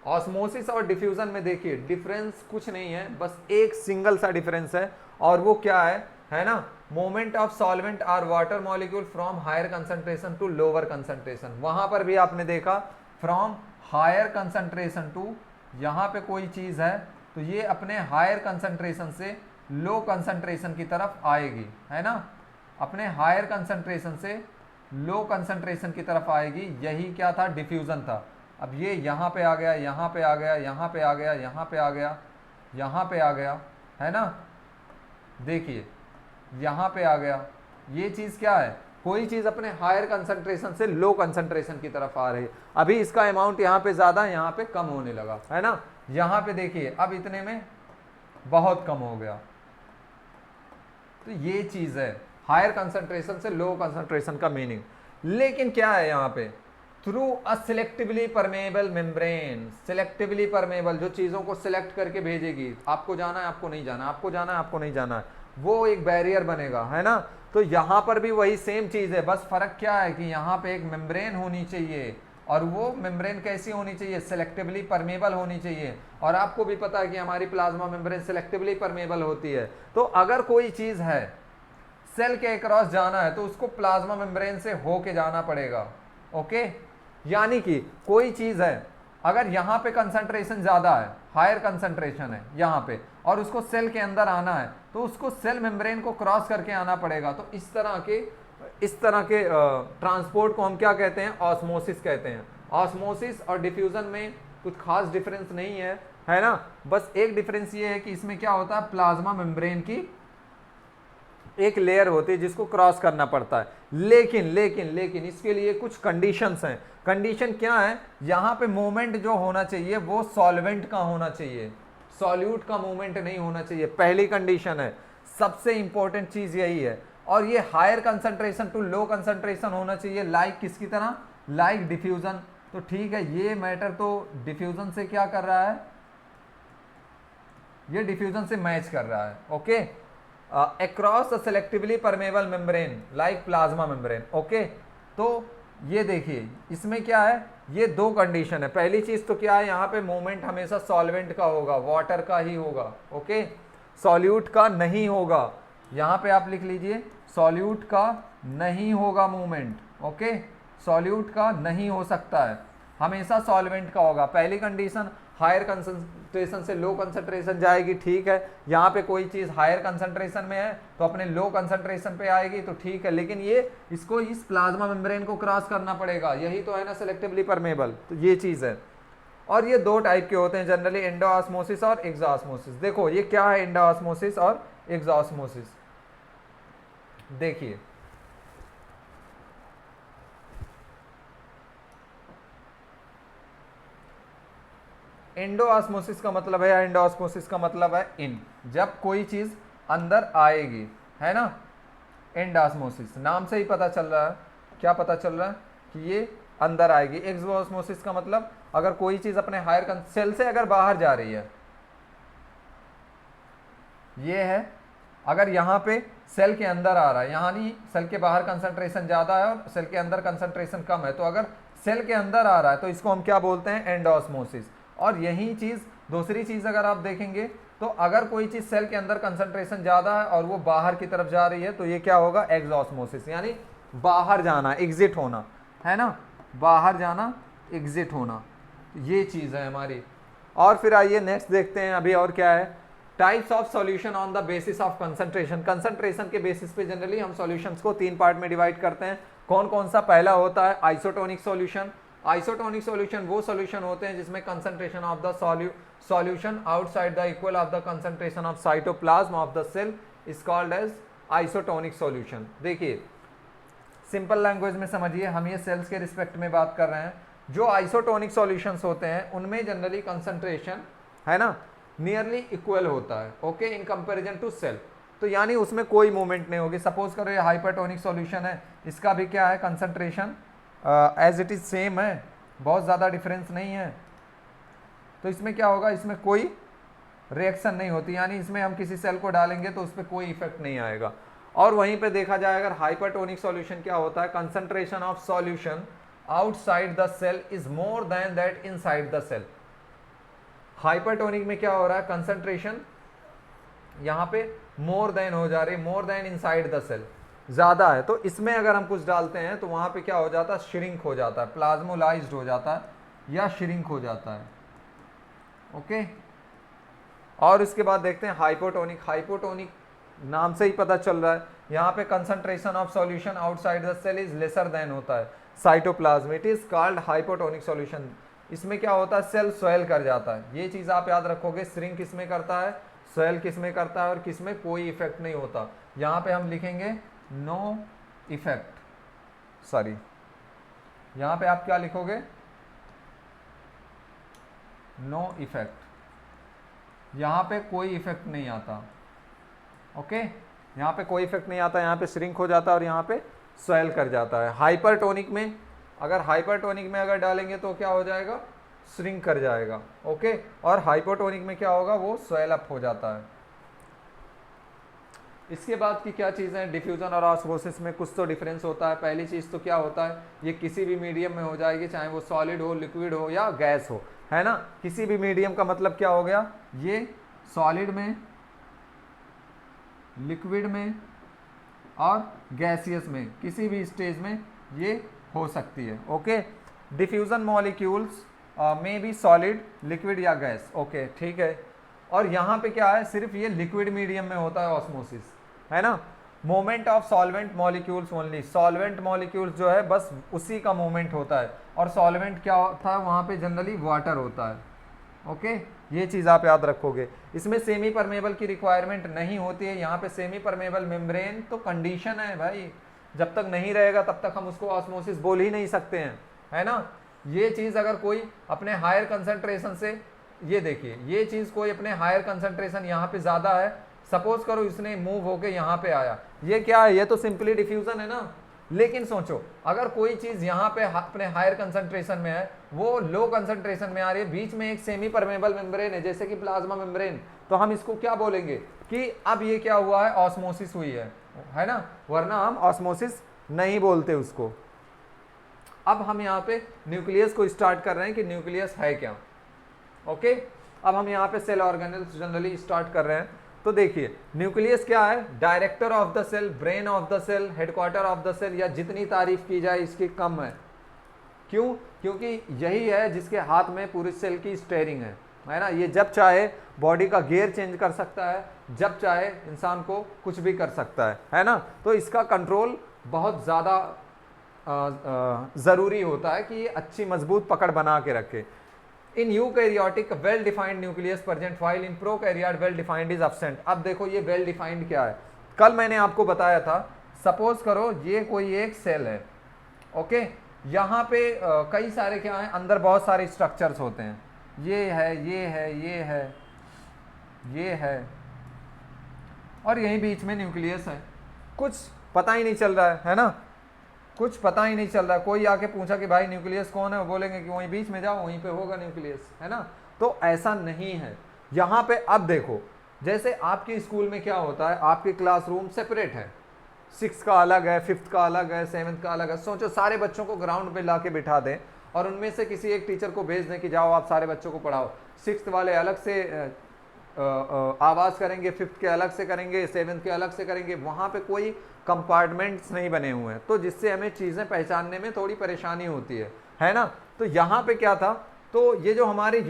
ऑस्मोसिस और डिफ्यूजन में देखिए डिफरेंस कुछ नहीं है, बस एक सिंगल सा डिफरेंस है, और वो क्या है ना, moment of solvent or water molecule from higher concentration to lower concentration. वहां पर भी आपने देखा फ्रॉम हायर कंसंट्रेशन टू, यहां पे कोई चीज है तो ये अपने हायर कंसंट्रेशन से लो कंसंट्रेशन की तरफ आएगी, है ना, अपने हायर कंसंट्रेशन से लो कंसंट्रेशन की तरफ आएगी। यही क्या था, डिफ्यूजन था। अब ये यहाँ पे आ गया, यहाँ पे आ गया, यहाँ पे आ गया, यहाँ पे आ गया, यहाँ पे आ गया, है ना, देखिए यहाँ पे आ गया। ये चीज़ क्या है, कोई चीज़ अपने हायर कंसंट्रेशन से लो कंसंट्रेशन की तरफ आ रही है। अभी इसका अमाउंट यहाँ पे ज़्यादा है, यहाँ पे कम होने लगा, है ना। यहाँ पे देखिए अब इतने में बहुत कम हो गया। तो ये चीज़ है हायर कंसंट्रेशन से लो कंसंट्रेशन का मीनिंग। लेकिन क्या है यहाँ पे, through a selectively permeable membrane, selectively permeable, जो चीज़ों को सिलेक्ट करके भेजेगी, आपको जाना है, आपको नहीं जाना, आपको जाना है, आपको नहीं जाना है, वो एक बैरियर बनेगा, है ना। तो यहाँ पर भी वही सेम चीज़ है, बस फर्क क्या है कि यहाँ पे एक मेम्ब्रेन होनी चाहिए, और वो मेम्ब्रेन कैसी होनी चाहिए, सिलेक्टिवली परमेबल होनी चाहिए। और आपको भी पता है कि हमारी प्लाज्मा मेम्ब्रेन सिलेक्टिवली परमेबल होती है। तो अगर कोई चीज़ है सेल के अक्रॉस जाना है तो उसको प्लाज्मा मेम्ब्रेन से होके जाना पड़ेगा। ओके, यानी कि कोई चीज़ है अगर यहाँ पे कंसंट्रेशन ज़्यादा है, हायर कंसंट्रेशन है यहाँ पे, और उसको सेल के अंदर आना है तो उसको सेल मेम्ब्रेन को क्रॉस करके आना पड़ेगा। तो इस तरह के ट्रांसपोर्ट को हम क्या कहते हैं, ऑस्मोसिस कहते हैं। ऑस्मोसिस और डिफ्यूजन में कुछ खास डिफरेंस नहीं है ना। बस एक डिफरेंस ये है कि इसमें क्या होता है, प्लाज्मा मेम्ब्रेन की एक लेयर होती है जिसको क्रॉस करना पड़ता है। लेकिन इसके लिए कुछ कंडीशंस हैं। कंडीशन क्या है, यहाँ पे मूवमेंट जो होना चाहिए वो सॉल्वेंट का होना चाहिए, सॉल्यूट का मूवमेंट नहीं होना चाहिए, पहली कंडीशन है। सबसे इंपॉर्टेंट चीज यही है। और ये higher concentration to low concentration होना चाहिए, लाइक किसकी तरह, लाइक डिफ्यूजन। तो ठीक है, ये मैटर तो डिफ्यूजन से क्या कर रहा है, ये डिफ्यूजन से मैच कर रहा है। Okay, across selectively permeable membrane like plasma membrane. Okay, तो ये देखिए इसमें क्या है, ये दो कंडीशन है। पहली चीज तो क्या है, यहाँ पे मूवमेंट हमेशा सॉल्वेंट का होगा, वाटर का ही होगा। ओके, सॉल्यूट का नहीं होगा। यहाँ पे आप लिख लीजिए, सॉल्यूट का नहीं होगा मूवमेंट। ओके, सॉल्यूट का नहीं हो सकता है, हमेशा सॉल्वेंट का होगा। पहली कंडीशन, हायर कंसंट्रेशन से लो कंसंट्रेशन जाएगी, ठीक है। यहाँ पे कोई चीज़ हायर कंसंट्रेशन में है तो अपने लो कंसंट्रेशन पे आएगी, तो ठीक है। लेकिन ये इसको इस प्लाज्मा मेम्ब्रेन को क्रॉस करना पड़ेगा, यही तो है ना सिलेक्टिवली परमेबल। तो ये चीज़ है। और ये दो टाइप के होते हैं जनरली, एंडोऑस्मोसिस और एक्सोऑस्मोसिस। देखो ये क्या है, एंडोऑस्मोसिस और एक्सोऑस्मोसिस। देखिए एंडोऑस्मोसिस का मतलब है, एंडोऑस्मोसिस का मतलब है इन, जब कोई चीज अंदर आएगी, है ना। एंडोऑस्मोसिस नाम से ही पता चल रहा है, क्या पता चल रहा है कि ये अंदर आएगी। एक्सोऑस्मोसिस का मतलब अगर कोई चीज अपने हायर सेल से अगर बाहर जा रही है, ये है, अगर यहाँ पे सेल के अंदर आ रहा है, यहाँ नहीं, सेल के बाहर कंसंट्रेशन ज़्यादा है और सेल के अंदर कंसंट्रेशन कम है, तो अगर सेल के अंदर आ रहा है तो इसको हम क्या बोलते हैं, एंडोऑस्मोसिस। और यही चीज़ दूसरी चीज़ अगर आप देखेंगे तो अगर कोई चीज़ सेल के अंदर कंसंट्रेशन ज़्यादा है और वो बाहर की तरफ जा रही है तो ये क्या होगा, एक्सोऑस्मोसिस, यानी बाहर जाना, एग्जिट होना, है ना, बाहर जाना, एग्जिट होना, ये चीज़ है हमारी। और फिर आइए नेक्स्ट देखते हैं अभी और क्या है, types of solution on the basis of concentration. Concentration के बेसिस पे जनरली हम सॉल्यूशंस को 3 पार्ट में डिवाइड करते हैं। कौन कौन सा, पहला होता है आइसोटोनिक सॉल्यूशन। आइसोटोनिक सॉल्यूशन वो सॉल्यूशन होते हैं जिसमें concentration of the solution outside the equal of the concentration of cytoplasm of the cell is called as isotonic solution. देखिए सिंपल लैंग्वेज में समझिए, हम ये सेल्स के रिस्पेक्ट में बात कर रहे हैं। जो आइसोटोनिक सॉल्यूशंस होते हैं उनमें जनरली कंसंट्रेशन, है ना, नियरली इक्वल होता है, okay, in comparison to cell. तो यानी उसमें कोई मूवमेंट नहीं होगी। सपोज करो ये हाइपरटोनिक सॉल्यूशन है, इसका भी क्या है, concentration as it is same है, बहुत ज़्यादा डिफरेंस नहीं है, तो इसमें क्या होगा, इसमें कोई रिएक्शन नहीं होती, यानी इसमें हम किसी सेल को डालेंगे तो उस पर कोई इफेक्ट नहीं आएगा। और वहीं पे देखा जाए अगर हाइपरटोनिक सॉल्यूशन क्या होता है, concentration of solution outside the cell is more than that inside the cell. Hypertonic में क्या हो रहा है, कंसंट्रेशन यहाँ पे मोर देन हो जा रही है, more than inside the cell, ज़्यादा है, तो इसमें अगर हम कुछ डालते हैं तो वहाँ पे क्या हो जाता है, श्रिंक हो जाता है, प्लाज्मोलाइज्ड हो जाता है या श्रिंक हो जाता है, ओके। और इसके बाद देखते हैं हाइपोटोनिक। हाइपोटोनिक नाम से ही पता चल रहा है, यहाँ पे concentration of solution outside the cell is lesser than होता है cytoplasm, it is called hypotonic solution. इसमें क्या होता है, सेल स्वेल कर जाता है, ये चीज़ आप याद रखोगे, श्रिंक किस में करता है, स्वेल किस में करता है, और किस में कोई इफेक्ट नहीं होता। यहाँ पे हम लिखेंगे नो इफेक्ट, सॉरी, यहाँ पे आप क्या लिखोगे, नो इफेक्ट, यहाँ पे कोई इफेक्ट नहीं आता, ओके, यहाँ पे कोई इफेक्ट नहीं आता, यहाँ पे श्रिंक हो जाता है और यहाँ पे स्वेल कर जाता है। हाइपरटोनिक में अगर डालेंगे तो क्या हो जाएगा, श्रिंक कर जाएगा, ओके, और हाइपोटोनिक में क्या होगा, वो स्वेल अप हो जाता है। इसके बाद की क्या चीज़ें हैं, डिफ्यूजन और ऑस्मोसिस में कुछ तो डिफरेंस होता है। पहली चीज़ तो क्या होता है, ये किसी भी मीडियम में हो जाएगी, चाहे वो सॉलिड हो, लिक्विड हो या गैस हो, है ना। किसी भी मीडियम का मतलब क्या हो गया, ये सॉलिड में, लिक्विड में और गैसियस में, किसी भी स्टेज में ये हो सकती है, ओके। डिफ्यूजन मॉलिक्यूल्स में बी सॉलिड, लिक्विड या गैस, ओके, ठीक है। और यहाँ पे क्या है, सिर्फ ये लिक्विड मीडियम में होता है ऑस्मोसिस, है ना। Moment of solvent molecules only, solvent molecules जो है बस उसी का मूवमेंट होता है, और सॉल्वेंट क्या होता है, वहाँ पे जनरली वाटर होता है, ओके, ये चीज़ आप याद रखोगे। इसमें सेमी परमेबल की रिक्वायरमेंट नहीं होती है, यहाँ पे सेमी परमेबल मेम्ब्रेन तो कंडीशन है भाई, जब तक नहीं रहेगा तब तक हम उसको ऑस्मोसिस बोल ही नहीं सकते हैं, है ना। ये चीज़ अगर कोई अपने हायर कंसंट्रेशन से, ये देखिए, ये चीज़ कोई अपने हायर कंसंट्रेशन यहाँ पे ज़्यादा है, सपोज करो इसने मूव होके यहाँ पे आया, ये क्या है, ये तो सिंपली डिफ्यूजन है ना। लेकिन सोचो अगर कोई चीज़ यहाँ पे अपने हायर कंसंट्रेशन में है, वो लो कंसंट्रेशन में आ रही है, बीच में एक सेमी परमेबल मेम्ब्रेन है जैसे कि प्लाज्मा मेम्ब्रेन, तो हम इसको क्या बोलेंगे कि अब ये क्या हुआ है, ऑस्मोसिस हुई है ना, वरना हम ऑस्मोसिस नहीं बोलते उसको। अब हम यहाँ पे न्यूक्लियस को स्टार्ट कर रहे हैं कि न्यूक्लियस है क्या, ओके। अब हम यहाँ पे सेल ऑर्गेनेल्स जनरली स्टार्ट कर रहे हैं, तो देखिए न्यूक्लियस क्या है, director of the cell, brain of the cell, headquarter of the cell, या जितनी तारीफ की जाए इसकी कम है। क्यों, क्योंकि यही है जिसके हाथ में पूरी सेल की स्टीयरिंग है ना। ये जब चाहे बॉडी का गियर चेंज कर सकता है, जब चाहे इंसान को कुछ भी कर सकता है ना। तो इसका कंट्रोल बहुत ज़्यादा ज़रूरी होता है कि ये अच्छी मजबूत पकड़ बना के रखे। In eukaryotic well defined nucleus present, while in prokaryote well defined is absent. अब देखो ये वेल डिफाइंड क्या है, कल मैंने आपको बताया था सपोज करो ये कोई एक सेल है, ओके। यहाँ पे कई सारे क्या हैं, अंदर बहुत सारे स्ट्रक्चर्स होते हैं, ये है, ये है, ये है, ये है, और यहीं बीच में न्यूक्लियस है। कुछ पता ही नहीं चल रहा है ना, कुछ पता ही नहीं चल रहा है। कोई आके पूछा कि भाई न्यूक्लियस कौन है, वो बोलेंगे कि वहीं बीच में जाओ, वहीं पे होगा न्यूक्लियस, है ना। तो ऐसा नहीं है यहाँ पे। अब देखो, जैसे आपके स्कूल में क्या होता है, आपके क्लासरूम सेपरेट है, 6 का अलग है, 5th का अलग है, 7th का अलग है। सोचो सारे बच्चों को ग्राउंड पे ला के बिठा दें और उनमें से किसी एक टीचर को भेज दें कि जाओ आप सारे बच्चों को पढ़ाओ। 6th वाले अलग से आवाज़ करेंगे, 5th के अलग से करेंगे, 7th के अलग से करेंगे। वहाँ पे कोई कंपार्टमेंट्स नहीं बने हुए हैं, तो जिससे हमें चीज़ें पहचानने में थोड़ी परेशानी होती है ना। तो यहाँ पे क्या था, तो ये जो हमारे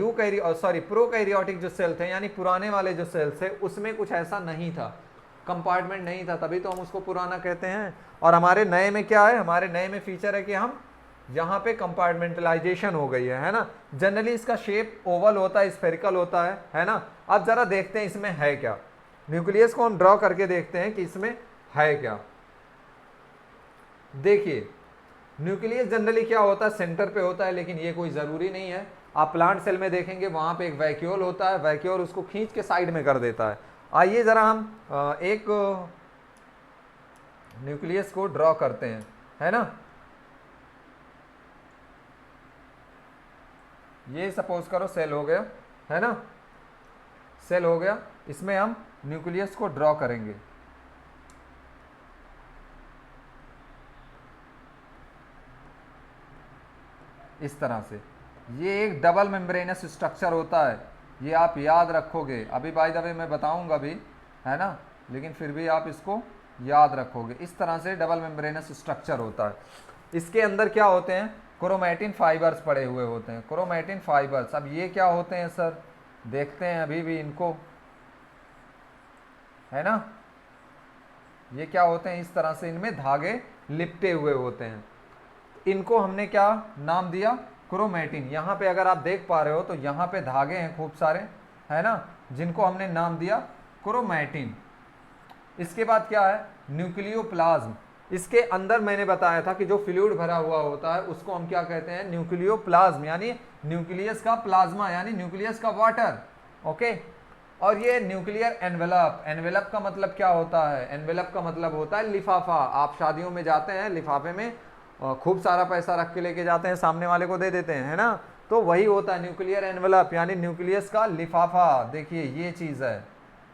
प्रोकैरियोटिक जो सेल थे, यानी पुराने वाले जो सेल थे, उसमें कुछ ऐसा नहीं था, कंपार्टमेंट नहीं था, तभी तो हम उसको पुराना कहते हैं। और हमारे नए में क्या है, हमारे नए में फीचर है कि हम यहाँ पे कंपार्टमेंटलाइजेशन हो गई है ना। जनरली इसका शेप ओवल होता है, स्फेरिकल होता है ना। अब जरा देखते हैं इसमें है क्या, न्यूक्लियस को हम ड्रॉ करके देखते हैं कि इसमें है क्या। देखिए न्यूक्लियस जनरली क्या होता है, सेंटर पे होता है, लेकिन ये कोई ज़रूरी नहीं है। आप प्लांट सेल में देखेंगे वहाँ पे एक वैक्यूल होता है, वैक्यूल उसको खींच के साइड में कर देता है। आइए ज़रा हम एक न्यूक्लियस को ड्रॉ करते हैं, है ना। ये सपोज करो सेल हो गया, है ना, सेल हो गया। इसमें हम न्यूक्लियस को ड्रॉ करेंगे। इस तरह से ये एक डबल मेम्ब्रेनस स्ट्रक्चर होता है, ये आप याद रखोगे। अभी बाय द वे मैं बताऊंगा भी, है ना, लेकिन फिर भी आप इसको याद रखोगे। इस तरह से डबल मेम्ब्रेनस स्ट्रक्चर होता है। इसके अंदर क्या होते हैं, क्रोमैटिन फाइबर्स पड़े हुए होते हैं, क्रोमैटिन फाइबर्स। अब ये क्या होते हैं सर, देखते हैं अभी भी इनको, है ना। ये क्या होते हैं, इस तरह से इनमें धागे लिपटे हुए होते हैं। इनको हमने क्या नाम दिया, क्रोमैटिन। यहाँ पे अगर आप देख पा रहे हो तो यहाँ पे धागे हैं खूब सारे, है ना, जिनको हमने नाम दिया क्रोमैटिन। इसके बाद क्या है, न्यूक्लियोप्लाज्म। इसके अंदर मैंने बताया था कि जो फ्लूइड भरा हुआ होता है उसको हम क्या कहते हैं, न्यूक्लियोप्लाज्म, यानी न्यूक्लियस का प्लाज्मा, यानी न्यूक्लियस का वाटर, ओके। और ये न्यूक्लियर एनवेलप, एनवेलप का मतलब क्या होता है, एनवेलप का मतलब होता है लिफाफा। आप शादियों में जाते हैं, लिफाफे में खूब सारा पैसा रख के लेके जाते हैं, सामने वाले को दे देते हैं, है ना। तो वही होता है न्यूक्लियर एनवेलप, यानी न्यूक्लियस का लिफाफा। देखिए ये चीज़ है,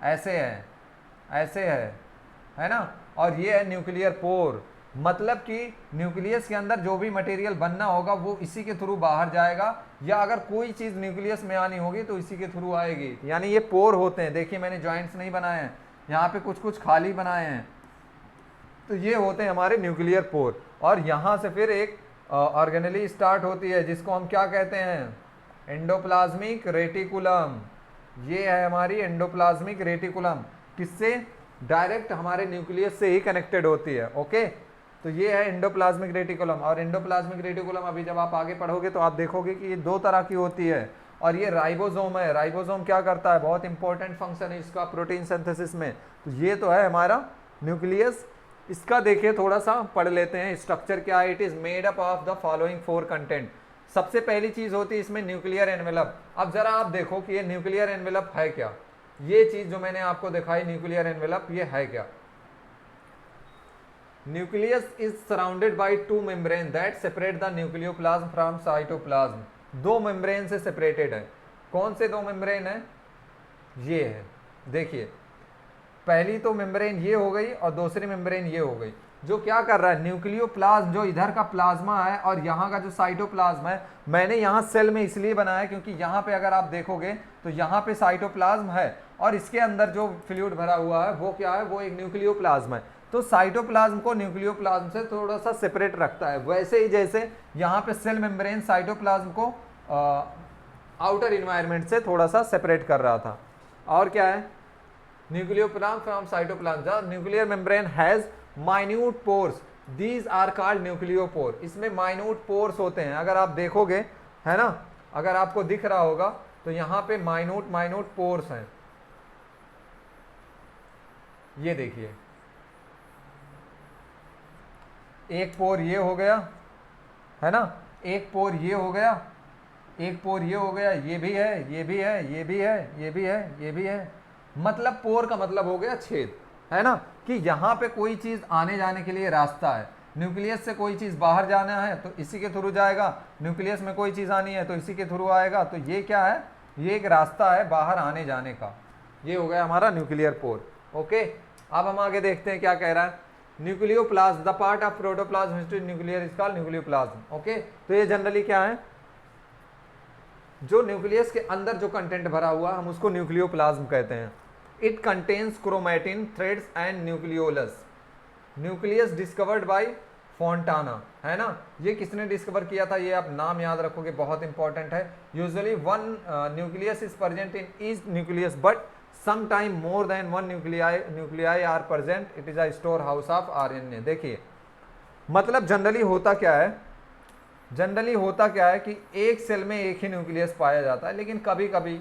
ऐसे है, ऐसे है ना। और ये है न्यूक्लियर पोर, मतलब कि न्यूक्लियस के अंदर जो भी मटेरियल बनना होगा वो इसी के थ्रू बाहर जाएगा, या अगर कोई चीज़ न्यूक्लियस में आनी होगी तो इसी के थ्रू आएगी। यानी ये पोर होते हैं। देखिए मैंने जॉइंट्स नहीं बनाए हैं, यहाँ पे कुछ कुछ खाली बनाए हैं, तो ये होते हैं हमारे न्यूक्लियर पोर। और यहाँ से फिर एक ऑर्गेनेली स्टार्ट होती है, जिसको हम क्या कहते हैं, एंडोप्लाज्मिक रेटिकुलम। ये है हमारी एंडोप्लाज्मिक रेटिकुलम, किससे, डायरेक्ट हमारे न्यूक्लियस से ही कनेक्टेड होती है, ओके। तो ये है एंडोप्लाज्मिक रेटिकुलम। और एंडोप्लाज्मिक रेटिकुलम अभी जब आप आगे पढ़ोगे तो आप देखोगे कि ये 2 तरह की होती है। और ये राइबोसोम है। राइबोसोम क्या करता है, बहुत इंपॉर्टेंट फंक्शन है इसका प्रोटीन सिंथेसिस में। तो ये तो है हमारा न्यूक्लियस। इसका देखिए थोड़ा सा पढ़ लेते हैं, स्ट्रक्चर क्या है। It is made up of the following 4 content. सबसे पहली चीज होती है इसमें न्यूक्लियर एनवेलप। अब जरा आप देखो कि ये न्यूक्लियर एनवेलप है क्या, ये चीज जो मैंने आपको दिखाई न्यूक्लियर एनवेलप, ये है क्या। Nucleus is surrounded by 2 membrane that separate the nucleoplasm from cytoplasm. 2 membrane से सेपरेटेड है। कौन से 2 मेम्ब्रेन है, ये है, देखिए पहली तो मेम्ब्रेन ये हो गई और दूसरी मेम्ब्रेन ये हो गई। जो क्या कर रहा है, न्यूक्लियोप्लाज्म जो इधर का प्लाज्मा है और यहाँ का जो साइटोप्लाज्म है, मैंने यहाँ सेल में इसलिए बनाया क्योंकि यहाँ पे अगर आप देखोगे तो यहाँ पे साइटोप्लाज्म है और इसके अंदर जो फ्लूइड भरा हुआ है वो क्या है, वो एक न्यूक्लियोप्लाज्म है। तो साइटोप्लाज्म को न्यूक्लियोप्लाज्म से थोड़ा सा सेपरेट रखता है, वैसे ही जैसे यहाँ पे सेल मेम्ब्रेन साइटोप्लाज्म को आउटर इन्वायरमेंट से थोड़ा सा सेपरेट कर रहा था। और क्या है, nucleoplasm from cytoplasm, the nuclear membrane has minute pores, these are called nucleopore. इसमें माइन्यूट पोर्स होते हैं, अगर आप देखोगे, है ना, अगर आपको दिख रहा होगा तो यहाँ पे माइन्यूट पोर्स हैं। ये देखिए एक पोर ये हो गया, है ना, एक पोर ये हो गया, एक पोर ये हो गया, ये भी है, ये भी है, ये भी है, ये भी है, ये भी है। मतलब पोर का मतलब हो गया छेद, है ना, कि यहाँ पे कोई चीज़ आने जाने के लिए रास्ता है। न्यूक्लियस से कोई चीज़ बाहर जाना है तो इसी के थ्रू जाएगा, न्यूक्लियस में कोई चीज़ आनी है तो इसी के थ्रू आएगा। तो ये क्या है, ये एक रास्ता है बाहर आने जाने का। ये हो गया हमारा न्यूक्लियर पोर। ओके, अब हम आगे देखते हैं क्या कह रहा है। Nucleoplasm, the part of protoplasm history nuclear is called nucleoplasm. Okay, तो ये जनरली क्या है, जो न्यूक्लियस के अंदर जो कंटेंट भरा हुआ हम उसको न्यूक्लियोप्लाज्म कहते हैं। It contains chromatin, threads and nucleolus. Nucleus discovered by Fontana, है ना। ये किसने डिस्कवर किया था, ये आप नाम याद रखोगे, बहुत इंपॉर्टेंट है। Usually one nucleus is present in each nucleus but sometime more than one nuclei are present. It is a storehouse of RNA। देखिए मतलब जनरली होता क्या है, जनरली होता क्या है कि एक सेल में एक ही न्यूक्लियस पाया जाता है, लेकिन कभी कभी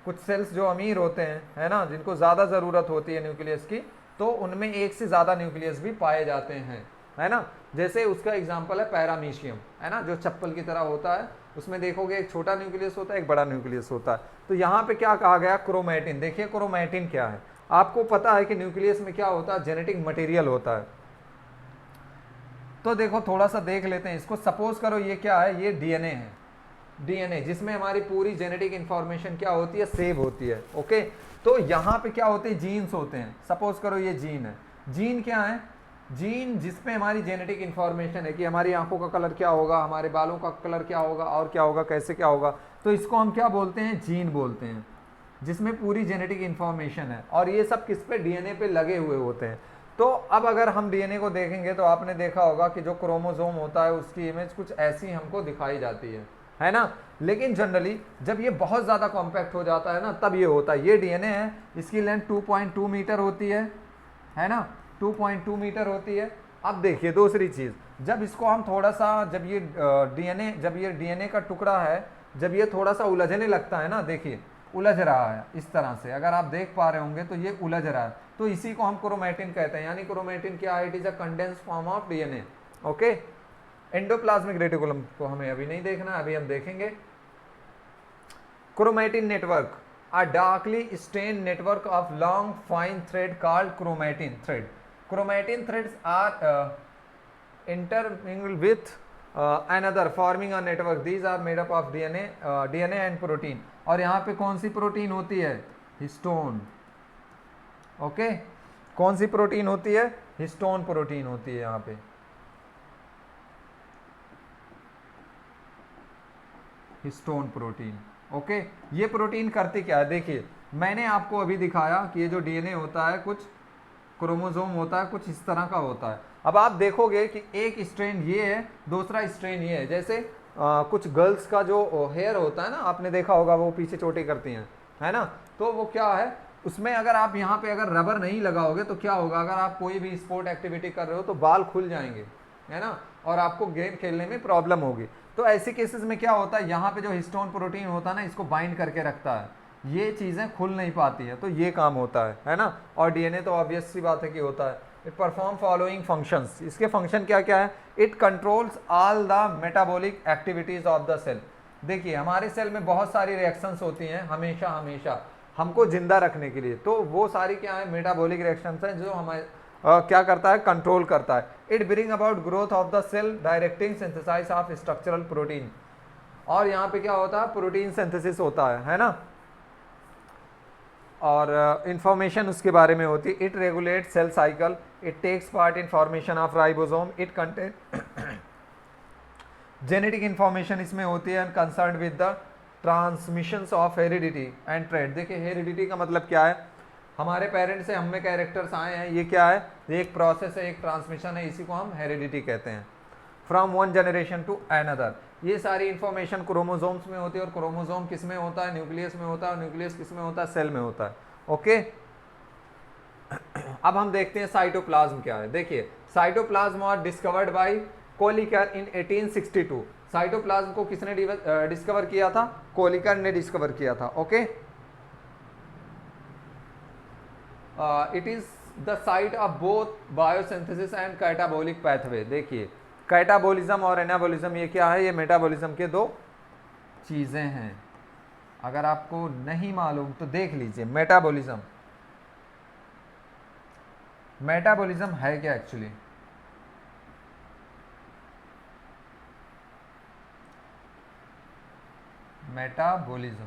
कुछ सेल्स जो अमीर होते हैं, है ना, जिनको ज़्यादा ज़रूरत होती है न्यूक्लियस की, तो उनमें एक से ज़्यादा न्यूक्लियस भी पाए जाते हैं, है ना। जैसे उसका एग्जांपल है पैरामीशियम, है ना, जो चप्पल की तरह होता है, उसमें देखोगे एक छोटा न्यूक्लियस होता है, एक बड़ा न्यूक्लियस होता है। तो यहाँ पे क्या कहा गया, क्रोमैटिन। देखिए क्रोमैटिन क्या है, आपको पता है कि न्यूक्लियस में क्या होता है, जेनेटिक मटेरियल होता है। तो देखो थोड़ा सा देख लेते हैं इसको। सपोज करो ये क्या है, ये डीएनए है, डीएनए जिसमें हमारी पूरी जेनेटिक इंफॉर्मेशन क्या होती है, सेव होती है। ओके, तो यहाँ पे क्या होते हैं, जीन्स होते हैं। सपोज करो ये जीन है, जीन क्या है, जीन जिसमें हमारी जेनेटिक इंफॉर्मेशन है कि हमारी आंखों का कलर क्या होगा, हमारे बालों का कलर क्या होगा, और क्या होगा, कैसे क्या होगा, तो इसको हम क्या बोलते हैं, जीन बोलते हैं, जिसमें पूरी जेनेटिक इंफॉर्मेशन है। और ये सब किस पे, डीएनए पे लगे हुए होते हैं। तो अब अगर हम डीएनए को देखेंगे तो आपने देखा होगा कि जो क्रोमोसोम होता है उसकी इमेज कुछ ऐसी हमको दिखाई जाती है ना। लेकिन जनरली जब ये बहुत ज़्यादा कॉम्पैक्ट हो जाता है ना, तब ये होता है। ये डीएनए है, इसकी लेंथ 2.2 मीटर होती है ना, 2.2 मीटर होती है। अब देखिए दूसरी चीज़, जब इसको हम थोड़ा सा, जब ये डीएनए का टुकड़ा है, जब ये थोड़ा सा उलझने लगता है ना, देखिए उलझ रहा है इस तरह से, अगर आप देख पा रहे होंगे तो ये उलझ रहा है, तो इसी को हम क्रोमैटिन कहते हैं। यानी क्रोमैटिन क्या है, it is a condensed form of DNA. Okay, endoplasmic reticulum को हमें अभी नहीं देखना, अभी हम देखेंगे। Chromatin network, a darkly stained network of long fine thread called chromatin thread. Chromatin threads are intermingled with another forming a network. These are made up of DNA and protein. और यहाँ पे कौन सी प्रोटीन होती है, हिस्टोन। ओके, कौन सी प्रोटीन होती है, हिस्टोन प्रोटीन होती है यहाँ पे। Histone protein. ओके, ये प्रोटीन करती क्या है, देखिए मैंने आपको अभी दिखाया कि ये जो डीएनए होता है कुछ क्रोमोसोम होता है, कुछ इस तरह का होता है। अब आप देखोगे कि एक स्ट्रेन ये है, दूसरा स्ट्रेन ये है। जैसे कुछ गर्ल्स का जो हेयर होता है ना, आपने देखा होगा वो पीछे चोटी करती हैं, है ना, तो वो क्या है, उसमें अगर आप यहाँ पे अगर रबर नहीं लगाओगे तो क्या होगा, अगर आप कोई भी स्पोर्ट एक्टिविटी कर रहे हो तो बाल खुल जाएंगे, है ना, और आपको गेम खेलने में प्रॉब्लम होगी। तो ऐसे केसेस में क्या होता है, यहाँ पे जो हिस्टोन प्रोटीन होता है ना, इसको बाइंड करके रखता है, ये चीज़ें खुल नहीं पाती है, तो ये काम होता है ना। और डीएनए तो ऑब्वियस सी बात है कि होता है। इट परफॉर्म फॉलोइंग फंक्शंस, इसके फंक्शन क्या क्या है, it controls all the metabolic activities of the cell. देखिए हमारे सेल में बहुत सारी रिएक्शंस होती हैं हमेशा हमेशा हमको जिंदा रखने के लिए, तो वो सारी क्या है, मेटाबॉलिक रिएक्शंस हैं जो हमारे क्या करता है, कंट्रोल करता है। It bring about growth of the cell, directing synthesise of structural protein. और यहाँ पे क्या होता है, प्रोटीन सिंथेसिस होता है ना, और इंफॉर्मेशन उसके बारे में होती है। It regulate cell cycle, it takes part in formation of ribosome, it contain genetic information इसमें होती है, and concern with the transmissions of heredity and trade. देखिए हेरिडिटी का मतलब क्या है, हमारे पेरेंट्स से हम में कैरेक्टर्स आए हैं, ये क्या है, ये एक प्रोसेस है, एक ट्रांसमिशन है, इसी को हम हेरिडिटी कहते हैं। From one generation to another, ये सारी इंफॉर्मेशन क्रोमोसोम्स में होती है, और क्रोमोसोम किस में होता है, न्यूक्लियस में होता है, और न्यूक्लियस किस में होता है, सेल में होता है। ओके, अब हम देखते हैं साइटोप्लाज्म क्या है। देखिए cytoplasm was discovered bye Kolliker in 1862। Cytoplasm को किसने डिस्कवर किया था, कोलिकर ने डिस्कवर किया था। Okay, it is the site of both biosynthesis and catabolic pathway. देखिए कैटाबोलिज्म और एनाबोलिज्म ये क्या है, ये मेटाबॉलिज्म के दो चीजें हैं। अगर आपको नहीं मालूम तो देख लीजिए मेटाबॉलिज्म, मेटाबॉलिज्म है क्या एक्चुअली। मेटाबॉलिज्म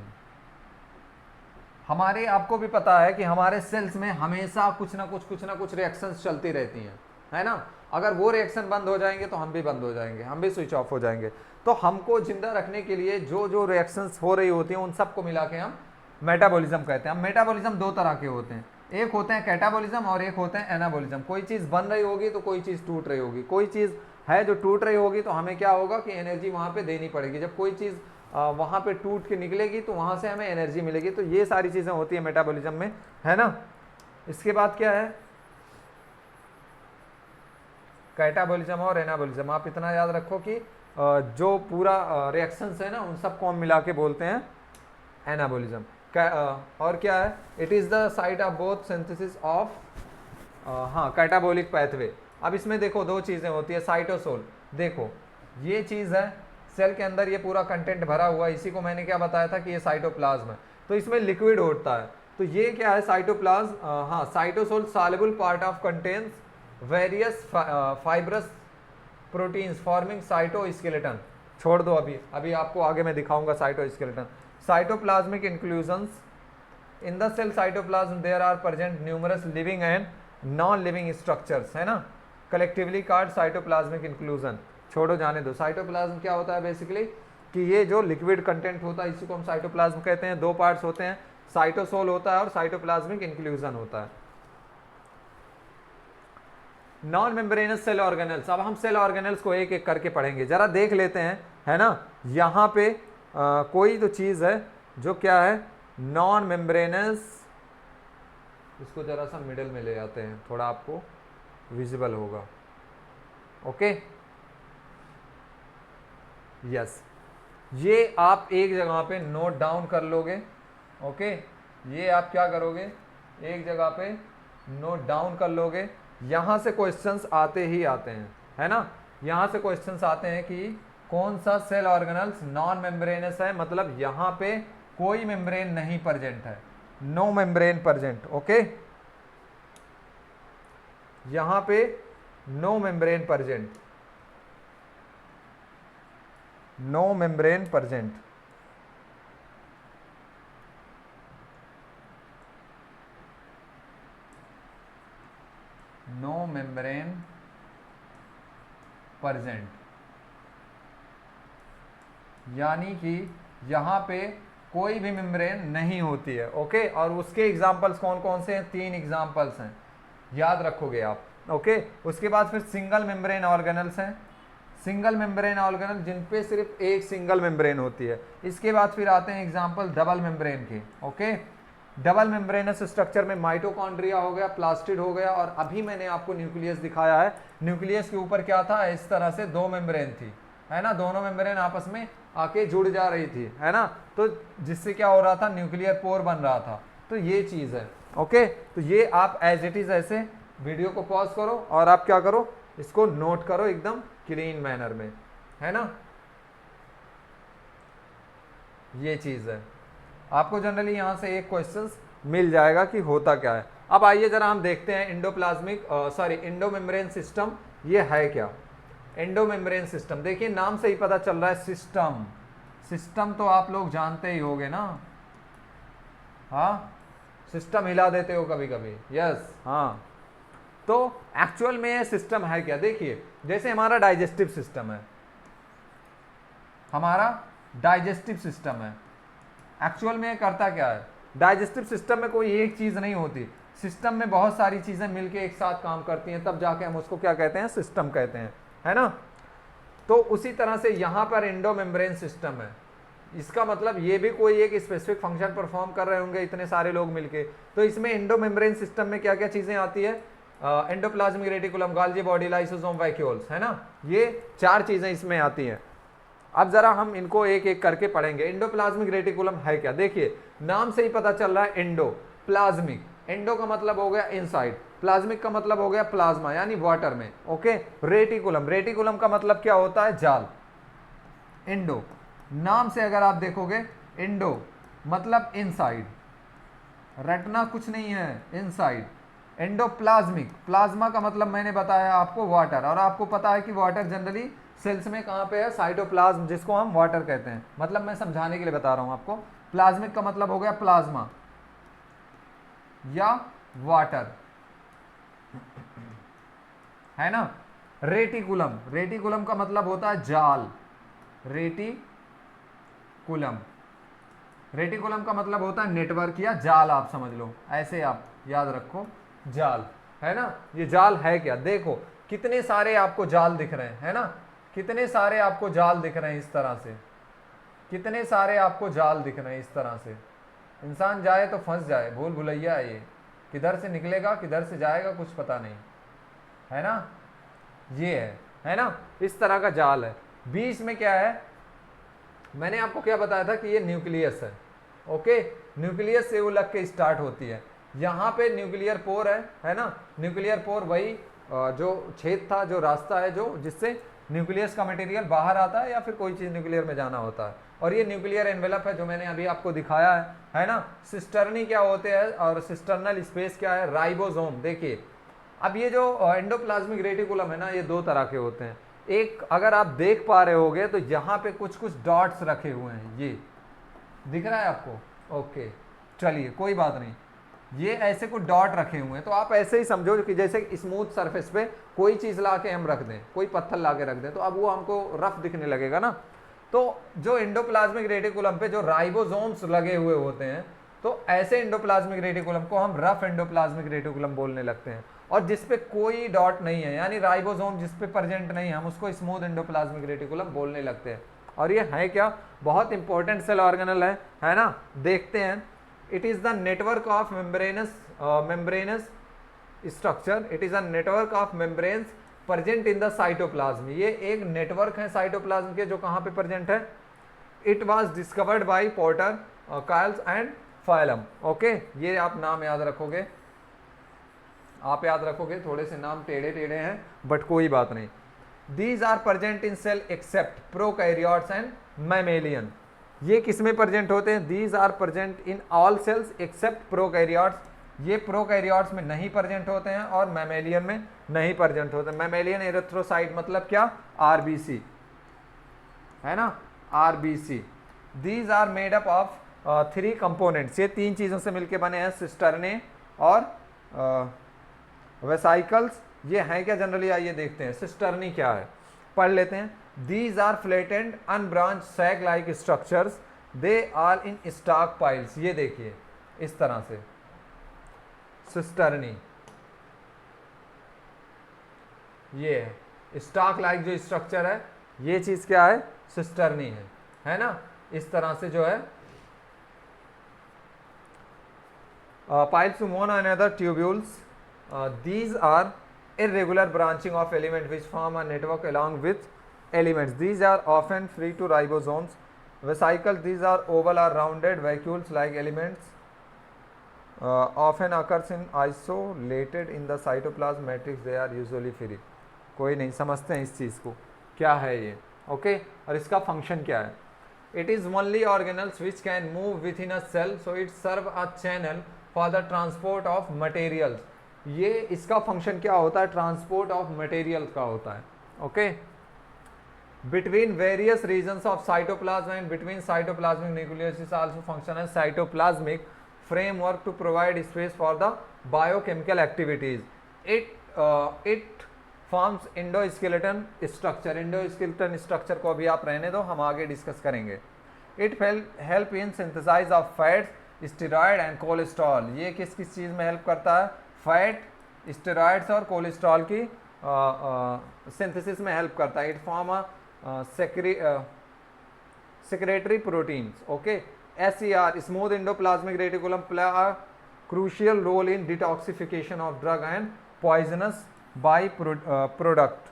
हमारे, आपको भी पता है कि हमारे सेल्स में हमेशा कुछ ना कुछ रिएक्शंस चलती रहती हैं, है ना। अगर वो रिएक्शन बंद हो जाएंगे तो हम भी बंद हो जाएंगे, हम भी स्विच ऑफ हो जाएंगे। तो हमको जिंदा रखने के लिए जो जो रिएक्शंस हो रही होती हैं उन सबको मिला के हम मेटाबॉलिज्म कहते हैं। मेटाबॉलिज्म दो तरह के होते हैं, एक होते हैं कैटाबॉलिज्म और एक होते हैं एनाबॉलिज्म। कोई चीज़ बन रही होगी तो कोई चीज़ टूट रही होगी, कोई चीज़ है जो टूट रही होगी तो हमें क्या होगा कि एनर्जी वहाँ पे देनी पड़ेगी। जब कोई चीज़ वहाँ पे टूट के निकलेगी तो वहाँ से हमें एनर्जी मिलेगी। तो ये सारी चीज़ें होती है मेटाबॉलिज्म में, है ना। इसके बाद क्या है, कैटाबॉलिज्म और एनाबॉलिज्म। आप इतना याद रखो कि जो पूरा रिएक्शंस है ना उन सबको हम मिला के बोलते हैं एनाबॉलिज्म। और क्या है, it is the site of both synthesis of हाँ कैटाबोलिक पैथवे। अब इसमें देखो दो चीज़ें होती है, साइटोसोल। देखो ये चीज़ है सेल के अंदर, ये पूरा कंटेंट भरा हुआ है, इसी को मैंने क्या बताया था कि ये साइटोप्लाज्म है। तो इसमें लिक्विड होता है, तो ये क्या है साइटोप्लाज्म, हाँ cytosol soluble part of contains various fibrous proteins forming cytoskeleton. छोड़ दो अभी, अभी आपको आगे मैं दिखाऊंगा cytoskeleton. Cytoplasmic inclusions in the cell cytoplasm there are present numerous living and non living structures, है ना। Collectively called cytoplasmic inclusion. छोड़ो जाने दो। साइटोप्लाज्म क्या होता है बेसिकली कि ये जो लिक्विड कंटेंट होता है इसी को हम साइटोप्लाज्म कहते हैं। दो पार्ट्स होते हैं, साइटोसोल होता है और साइटोप्लाज्मिक इंक्लूजन होता है। Non membranes cell organelles. अब हम सेल ऑर्गेनल्स को एक एक करके पढ़ेंगे, जरा देख लेते हैं, है ना। यहाँ पे कोई तो चीज़ है जो क्या है नॉन मेम्ब्रेनस, इसको जरा सा मिडिल में ले आते हैं, थोड़ा आपको विजिबल होगा। ओके यस, ये आप एक जगह पे नोट डाउन कर लोगे। ओके ये आप क्या करोगे, एक जगह पे नोट डाउन कर लोगे। यहाँ से क्वेश्चंस आते ही आते हैं, है ना। यहाँ से क्वेश्चंस आते हैं कि कौन सा सेल ऑर्गेनल्स नॉन मेम्ब्रेनस है, मतलब यहाँ पे कोई मेम्ब्रेन नहीं प्रेजेंट है, नो मेम्ब्रेन प्रेजेंट। ओके यहाँ पे no membrane present, no membrane present. No membrane present, यानी कि यहाँ पे कोई भी मेम्ब्रेन नहीं होती है। ओके और उसके एग्जाम्पल्स कौन कौन से हैं, तीन एग्जाम्पल्स हैं, याद रखोगे आप। ओके उसके बाद फिर सिंगल मेम्ब्रेन ऑर्गेनल्स हैं, सिंगल मेम्ब्रेन ऑर्गेनल जिन पे सिर्फ एक सिंगल मेम्ब्रेन होती है। इसके बाद फिर आते हैं एग्जाम्पल डबल मेम्ब्रेन के। ओके डबल मेम्ब्रेनस स्ट्रक्चर में माइटोकॉन्ड्रिया हो गया, प्लास्टिड हो गया, और अभी मैंने आपको न्यूक्लियस दिखाया है। न्यूक्लियस के ऊपर क्या था, इस तरह से दो मेम्ब्रेन थी, है ना। दोनों मेम्ब्रेन आपस में आके जुड़ जा रही थी, है ना। तो जिससे क्या हो रहा था, न्यूक्लियर पोर बन रहा था। तो ये चीज़ है। ओके तो ये आप एज इट इज़ ऐसे वीडियो को पॉज करो और आप क्या करो, इसको नोट करो एकदम क्लीन मैनर में, है ना। ये चीज़ है, आपको जनरली यहाँ से एक क्वेश्चंस मिल जाएगा कि होता क्या है। अब आइए जरा हम देखते हैं इंडोप्लाज्मिक इंडोमेम्ब्रेन सिस्टम ये है क्या। एंडोमेम्ब्रेन सिस्टम, देखिए नाम से ही पता चल रहा है सिस्टम। सिस्टम तो आप लोग जानते ही होंगे ना, हाँ सिस्टम हिला देते हो कभी कभी, यस हाँ। तो एक्चुअल में ये सिस्टम है क्या, देखिए जैसे हमारा डाइजेस्टिव सिस्टम है, हमारा डाइजेस्टिव सिस्टम है, एक्चुअल में ये करता क्या है। डाइजेस्टिव सिस्टम में कोई एक चीज़ नहीं होती, सिस्टम में बहुत सारी चीज़ें मिलके एक साथ काम करती हैं, तब जाके हम उसको क्या कहते हैं, सिस्टम कहते हैं, है ना। तो उसी तरह से यहाँ पर एंडोमेम्ब्रेन सिस्टम है, इसका मतलब ये भी कोई एक स्पेसिफिक फंक्शन परफॉर्म कर रहे होंगे इतने सारे लोग मिलके। तो इसमें एंडोमेम्ब्रेन सिस्टम में क्या क्या चीज़ें आती है, endoplasmic reticulum, Golgi body, lysosome, vacuoles, है ना। ये चार चीज़ें इसमें आती हैं। अब जरा हम इनको एक एक करके पढ़ेंगे। एंडोप्लाज्मिक रेटिकुलम है क्या, देखिए नाम से ही पता चल रहा है एंडो प्लाज्मिक, एंडो का मतलब हो गया इनसाइड, प्लाज्मिक का मतलब हो गया प्लाज्मा यानी वाटर में। ओके, रेटिकुलम, रेटिकुलम का मतलब क्या होता है, जाल। एंडो नाम से अगर आप देखोगे, एंडो मतलब इनसाइड, रेटिना कुछ नहीं है, इनसाइड। एंडोप्लाज्मिक, प्लाज्मा का मतलब मैंने बताया आपको वाटर, और आपको पता है कि वाटर जनरली सेल्स में कहाँ पे है, साइटोप्लाज्म, जिसको हम वाटर कहते हैं। मतलब मैं समझाने के लिए बता रहा हूं आपको। प्लाज्मिक का मतलब हो गया प्लाज्मा या वाटर, है ना। रेटिकुलम, रेटिकुलम का मतलब होता है जाल, रेटिकुलम, रेटिकुलम का मतलब होता है नेटवर्क या जाल, आप समझ लो, ऐसे आप याद रखो, जाल, है ना। ये जाल है क्या, देखो कितने सारे आपको जाल दिख रहे हैं, है ना, कितने सारे आपको जाल दिख रहे हैं इस तरह से, कितने सारे आपको जाल दिख रहे हैं इस तरह से। इंसान जाए तो फंस जाए, भूल भुलैया है ये, किधर से निकलेगा किधर से जाएगा कुछ पता नहीं, है ना। ये है ना, इस तरह का जाल है। बीच में क्या है, मैंने आपको क्या बताया था कि ये न्यूक्लियस है। ओके, न्यूक्लियस से वो लग के स्टार्ट होती है। यहाँ पे न्यूक्लियर पोर है ना। न्यूक्लियर पोर वही जो छेद था, जो रास्ता है, जो जिससे न्यूक्लियस का मटेरियल बाहर आता है या फिर कोई चीज़ न्यूक्लियर में जाना होता है। और ये न्यूक्लियर एनवेलप है जो मैंने अभी आपको दिखाया है ना। सिस्टर्नी क्या होते हैं और सिस्टर्नल स्पेस क्या है, राइबोसोम। देखिए अब ये जो एंडोप्लाज्मिक रेटिकुलम है ना, ये दो तरह के होते हैं। एक अगर आप देख पा रहे होगे तो यहाँ पे कुछ कुछ डॉट्स रखे हुए हैं, ये दिख रहा है आपको। ओके, चलिए कोई बात नहीं, ये ऐसे कुछ डॉट रखे हुए हैं, तो आप ऐसे ही समझो कि जैसे स्मूथ सरफेस पे कोई चीज़ ला के हम रख दें, कोई पत्थर ला के रख दें, तो अब वो हमको रफ दिखने लगेगा ना। तो जो एंडोप्लाज्मिक रेटिकुलम पे जो राइबोसोम्स लगे हुए होते हैं, तो ऐसे एंडोप्लाज्मिक रेटिकुलम को हम रफ एंडोप्लाज्मिक रेटिकुलम बोलने लगते हैं। और जिसपे कोई डॉट नहीं है यानी राइबोसोम जिसपे प्रेजेंट नहीं है, हम उसको स्मूथ एंडोप्लाज्मिक रेटिकुलम बोलने लगते हैं। और ये है क्या, बहुत इंपॉर्टेंट सेल ऑर्गेनल है ना। देखते हैं, it is the network of membranous structure, it is a network of membranes present in the cytoplasm. ये एक नेटवर्क है साइटोप्लाज्म के जो कहाँ पे प्रेजेंट है। It was discovered by Porter, Kyles and Fullam. Okay, ये आप नाम याद रखोगे, आप याद रखोगे, थोड़े से नाम टेढ़े टेढ़े हैं बट कोई बात नहीं। These are present in cell accept prokaryotes and mammalian. ये किस में प्रेजेंट होते हैं, these are present in all sales accept prokaryotes. ये प्रोकैरियोट्स में नहीं प्रेजेंट होते हैं और मैमेलियन में नहीं प्रेजेंट होते हैं। मैमेलियन एरिथ्रोसाइट मतलब क्या, आरबीसी, है ना, RBC. These are made up of 3 components. ये 3 चीज़ों से मिलके बने हैं, सिस्टर्ने और वेसाइकल्स। ये हैं क्या जनरली, आइए देखते हैं सिस्टर्नी क्या है, पढ़ लेते हैं। These are flattened unbranch sac like structures, they are in stock piles. ये देखिए इस तरह से सिस्टर्नी, ये है स्टॉक लाइक जो स्ट्रक्चर है, ये चीज क्या है, सिस्टर्नी है ना। इस तरह से जो है piles to one another tubules. These are irregular branching of element which form a network along with elements. These are often free to ribosomes. Vesicles, these are oval or rounded vacuoles like elements. Often occurs in isolated in the cytoplasm matrix. They are usually free. कोई नहीं समझते हैं इस चीज़ को क्या है ये। ओके, और इसका फंक्शन क्या है। It is only organelles which can move within a cell, so it serve a channel for the transport of materials. ये इसका फंक्शन क्या होता है, ट्रांसपोर्ट ऑफ मटेरियल का होता है। Okay, between various regions of cytoplasm and between cytoplasmic nucleus is also function है cytoplasmic framework to provide space for the biochemical activities. It forms endoskeleton structure. Endoskeleton structure को अभी आप रहने दो, हम आगे डिस्कस करेंगे। It help in synthesize of fats, steroid and cholesterol. ये किस किस चीज़ में हेल्प करता है, फैट, स्टेरॉइड्स और कोलेस्ट्रॉल की सिंथेसिस में हेल्प करता है। It form a secretary proteins. Okay, SER smooth endoplasmic reticulum play a crucial role in detoxification of drug and poisonous by product.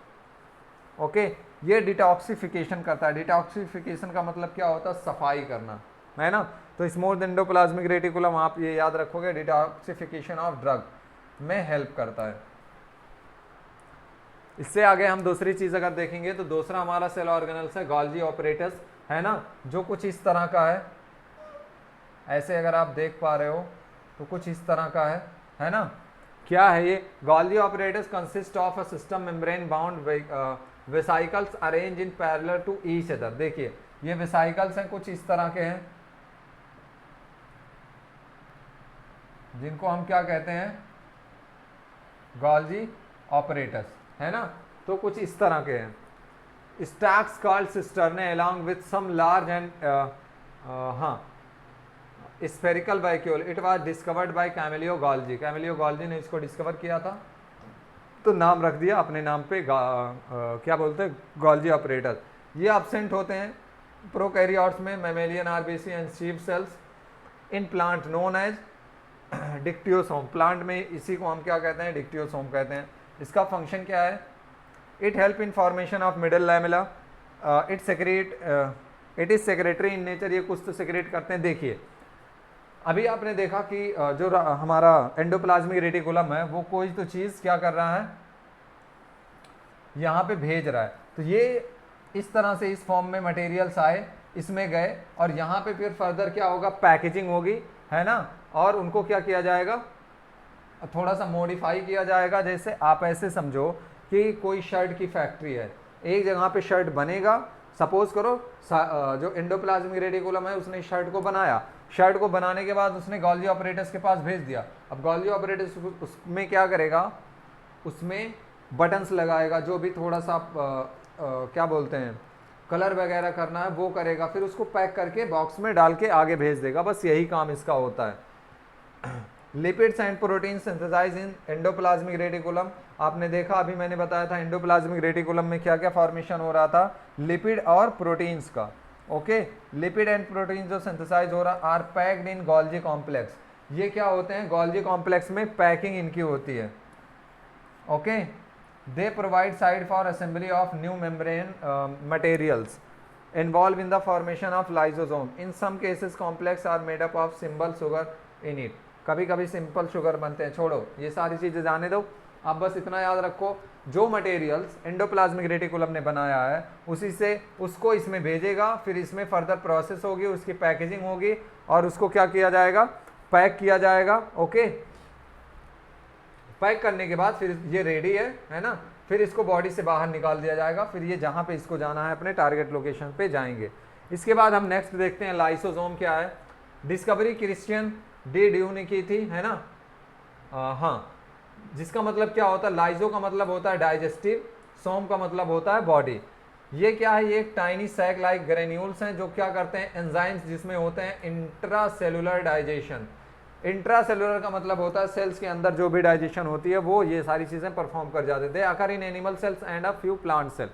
Okay, ये डिटॉक्सिफिकेशन करता है। डिटॉक्सिफिकेशन का मतलब क्या होता है, सफाई करना, है ना। तो स्मूथ एंडोप्लाज्मिक रेटिकुलम आप ये याद रखोगे डिटॉक्सिफिकेशन ऑफ ड्रग में हेल्प करता है। इससे आगे हम दूसरी चीज अगर देखेंगे तो दूसरा हमारा सेल ऑर्गेनल्स है गोल्जी ऑपरेटस, है ना, जो कुछ इस तरह का है, ऐसे अगर आप देख पा रहे हो तो कुछ इस तरह का है ना। क्या है ये? Golgi apparatus consist of a system membrane bound vesicles arrange in parallel to each other. देखिए ये वेसाइकल्स हैं कुछ इस तरह के हैं, जिनको हम क्या कहते हैं, गोल्जी ऑपरेटस, है ना। तो कुछ इस तरह के हैं। Stacks called cisternae along with some large and spherical vacuole. It was discovered by Camillo Golgi. Camillo Golgi ने इसको डिस्कवर किया था, तो नाम रख दिया अपने नाम पे क्या बोलते हैं, गोल्जी ऑपरेटर। ये एब्सेंट होते हैं प्रोकैरियोट्स में, mammalian RBC and sheep sales, in plant known as dictyosome. Plant में इसी को हम क्या कहते हैं, डिक्टियोसोम कहते हैं। इसका फंक्शन क्या है? It help in formation of middle lamella, it is secretary in nature. ये कुछ तो सेक्रेट करते हैं। देखिए अभी आपने देखा कि जो हमारा एंडोप्लाज्मिक रेटिकुलम है वो कोई तो चीज़ क्या कर रहा है, यहाँ पे भेज रहा है। तो ये इस तरह से इस फॉर्म में मटेरियल्स आए, इसमें गए, और यहाँ पे फिर फर्दर क्या होगा, पैकेजिंग होगी, है ना, और उनको क्या किया जाएगा, थोड़ा सा मॉडिफाई किया जाएगा। जैसे आप ऐसे समझो कि कोई शर्ट की फैक्ट्री है, एक जगह पे शर्ट बनेगा, सपोज करो जो एंडोप्लाज्मिक रेटिकुलम है उसने शर्ट को बनाया, शर्ट को बनाने के बाद उसने गोल्जी ऑपरेटर्स के पास भेज दिया। अब गोल्जी ऑपरेटर्स उसमें क्या करेगा, उसमें बटन्स लगाएगा, जो भी थोड़ा सा क्या बोलते हैं कलर वगैरह करना है वो करेगा, फिर उसको पैक करके बॉक्स में डाल के आगे भेज देगा। बस यही काम इसका होता है। Lipids and protein synthesise in endoplasmic reticulum. आपने देखा, अभी मैंने बताया था एंडोप्लाज्मिक रेटिकुलम में क्या क्या फॉर्मेशन हो रहा था, लिपिड और प्रोटीन्स का। ओके, लिपिड एंड प्रोटीन जो सिंथेसाइज हो रहा are packed in Golgi complex. ये क्या होते हैं, गोल्जी कॉम्प्लेक्स में पैकिंग इनकी होती है। Okay, they provide side for assembly of new membrane materials involve in the formation of lysosome. In some cases complex are made up of simple sugar in it. कभी कभी सिंपल शुगर बनते हैं, छोड़ो ये सारी चीज़ें जाने दो। आप बस इतना याद रखो, जो मटेरियल्स एंडोप्लाज्मिक रेटिकुलम ने बनाया है उसी से उसको इसमें भेजेगा, फिर इसमें फर्दर प्रोसेस होगी, उसकी पैकेजिंग होगी, और उसको क्या किया जाएगा, पैक किया जाएगा। ओके, पैक करने के बाद फिर ये रेडी है ना, फिर इसको बॉडी से बाहर निकाल दिया जाएगा, फिर ये जहाँ पे इसको जाना है अपने टारगेट लोकेशन पे जाएंगे। इसके बाद हम नेक्स्ट देखते हैं लाइसोसोम क्या है। डिस्कवरी क्रिश्चियन डी ड्यू ने की थी, है ना। हाँ, जिसका मतलब क्या होता है, लाइजो का मतलब होता है डाइजेस्टिव, सोम का मतलब होता है बॉडी। ये क्या है, ये एक टाइनी सैक लाइक ग्रेन्यूल्स हैं जो क्या करते हैं, एंजाइम्स जिसमें होते हैं इंट्रासेलुलर डाइजेशन। इंट्रासेलुलर का मतलब होता है सेल्स के अंदर जो भी डाइजेशन होती है वो ये सारी चीजें परफॉर्म कर जाते थे। आकर in animal cells and a few plant cell.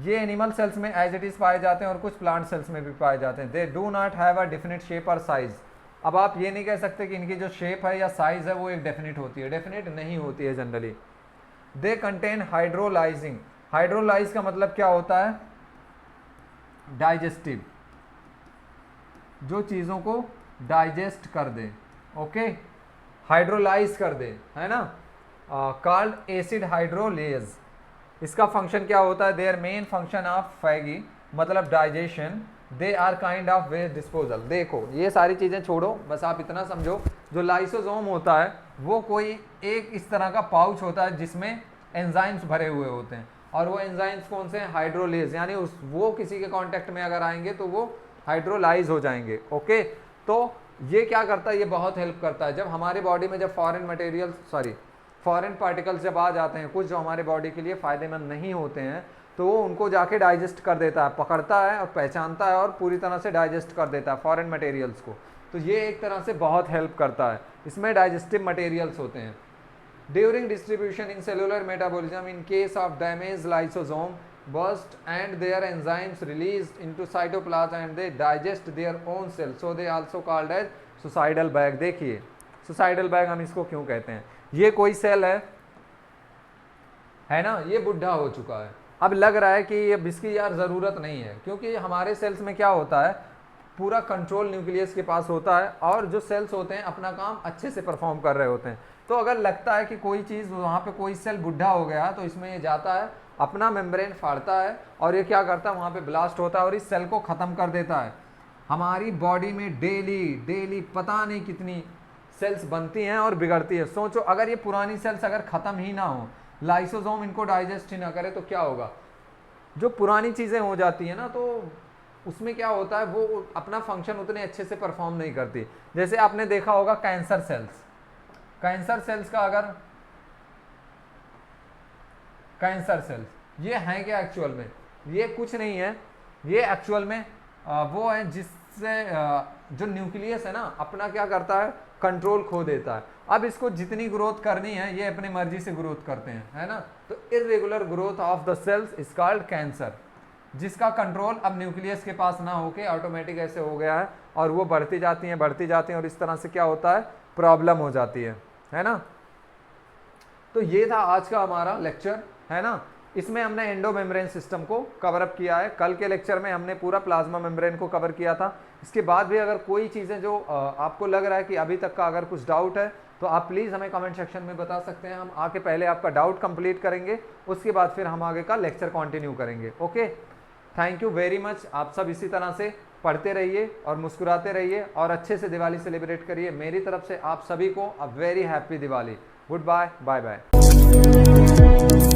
ये एनिमल सेल्स में एज इट इज पाए जाते हैं और कुछ प्लांट सेल्स में भी पाए जाते हैं। They do not have a definite shape और साइज। अब आप ये नहीं कह सकते कि इनकी जो शेप है या साइज है वो एक डेफिनेट होती है, डेफिनेट नहीं होती है generally. They contain hydrolysing. Hydrolyse का मतलब क्या होता है, डाइजेस्टिव, जो चीज़ों को डाइजेस्ट कर दे। ओके, हाइड्रोलाइज कर दे, है ना, कॉल्ड एसिड हाइड्रोलेज। इसका फंक्शन क्या होता है, देयर मेन फंक्शन ऑफ फैगी मतलब digestion, they are kind of waste disposal. देखो ये सारी चीज़ें छोड़ो, बस आप इतना समझो, जो लाइसोसोम होता है वो कोई एक इस तरह का पाउच होता है जिसमें एंजाइम्स भरे हुए होते हैं, और वो एंजाइम्स कौन से हैं, हाइड्रोलेज, यानी वो किसी के कांटेक्ट में अगर आएंगे तो वो हाइड्रोलाइज हो जाएंगे। ओके, तो ये क्या करता है, ये बहुत हेल्प करता है जब हमारे बॉडी में जब फॉरेन पार्टिकल्स जब आ जाते हैं, कुछ जो हमारे बॉडी के लिए फ़ायदेमंद नहीं होते हैं, तो वो उनको जाके डाइजेस्ट कर देता है, पकड़ता है और पहचानता है और पूरी तरह से डाइजेस्ट कर देता है फॉरेन मटेरियल्स को। तो ये एक तरह से बहुत हेल्प करता है, इसमें डाइजेस्टिव मटेरियल्स होते हैं। During distribution in cellular metabolism in case of damage lysosome burst and their enzymes released into cytoplasm and they digest their own cells, so they also called as suicidal bag। देखिए suicidal bag हम इसको क्यों कहते हैं, ये कोई सेल है ना, ये बुढ़ा हो चुका है, अब लग रहा है कि ये इसकी यार ज़रूरत नहीं है, क्योंकि हमारे सेल्स में क्या होता है, पूरा कंट्रोल न्यूक्लियस के पास होता है और जो सेल्स होते हैं अपना काम अच्छे से परफॉर्म कर रहे होते हैं। तो अगर लगता है कि कोई चीज़ वहाँ पे कोई सेल बुढ़ा हो गया तो इसमें ये जाता है, अपना मेम्ब्रेन फाड़ता है और ये क्या करता है, वहाँ पे ब्लास्ट होता है और इस सेल को ख़त्म कर देता है। हमारी बॉडी में डेली पता नहीं कितनी सेल्स बनती हैं और बिगड़ती है। सोचो अगर ये पुरानी सेल्स अगर ख़त्म ही ना हो, लाइसोसोम इनको डाइजेस्ट ही ना करे तो क्या होगा। जो पुरानी चीज़ें हो जाती हैं ना तो उसमें क्या होता है, वो अपना फंक्शन उतने अच्छे से परफॉर्म नहीं करती। जैसे आपने देखा होगा कैंसर सेल्स का अगर कैंसर सेल्स ये हैं क्या एक्चुअल में, ये कुछ नहीं है, ये एक्चुअल में वो है जिससे जो न्यूक्लियस है ना अपना क्या करता है, कंट्रोल खो देता है। अब इसको जितनी ग्रोथ करनी है ये अपनी मर्जी से ग्रोथ करते हैं, है ना। तो irregular growth of the sales is called cancer, जिसका कंट्रोल अब न्यूक्लियस के पास ना होके ऑटोमेटिक ऐसे हो गया है और वो बढ़ती जाती हैं और इस तरह से क्या होता है, प्रॉब्लम हो जाती है ना। तो ये था आज का हमारा लेक्चर, है ना। इसमें हमने एंडो मेम्ब्रेन सिस्टम को कवर अप किया है। कल के लेक्चर में हमने पूरा प्लाज्मा मेम्ब्रेन को कवर किया था। इसके बाद भी अगर कोई चीज़ें जो आपको लग रहा है कि अभी तक का अगर कुछ डाउट है तो आप प्लीज़ हमें कमेंट सेक्शन में बता सकते हैं। हम आके पहले आपका डाउट कंप्लीट करेंगे, उसके बाद फिर हम आगे का लेक्चर कंटिन्यू करेंगे। Okay, thank you very much. आप सब इसी तरह से पढ़ते रहिए और मुस्कुराते रहिए और अच्छे से दिवाली सेलिब्रेट करिए। मेरी तरफ से आप सभी को a very happy Diwali. Good bye, bye bye.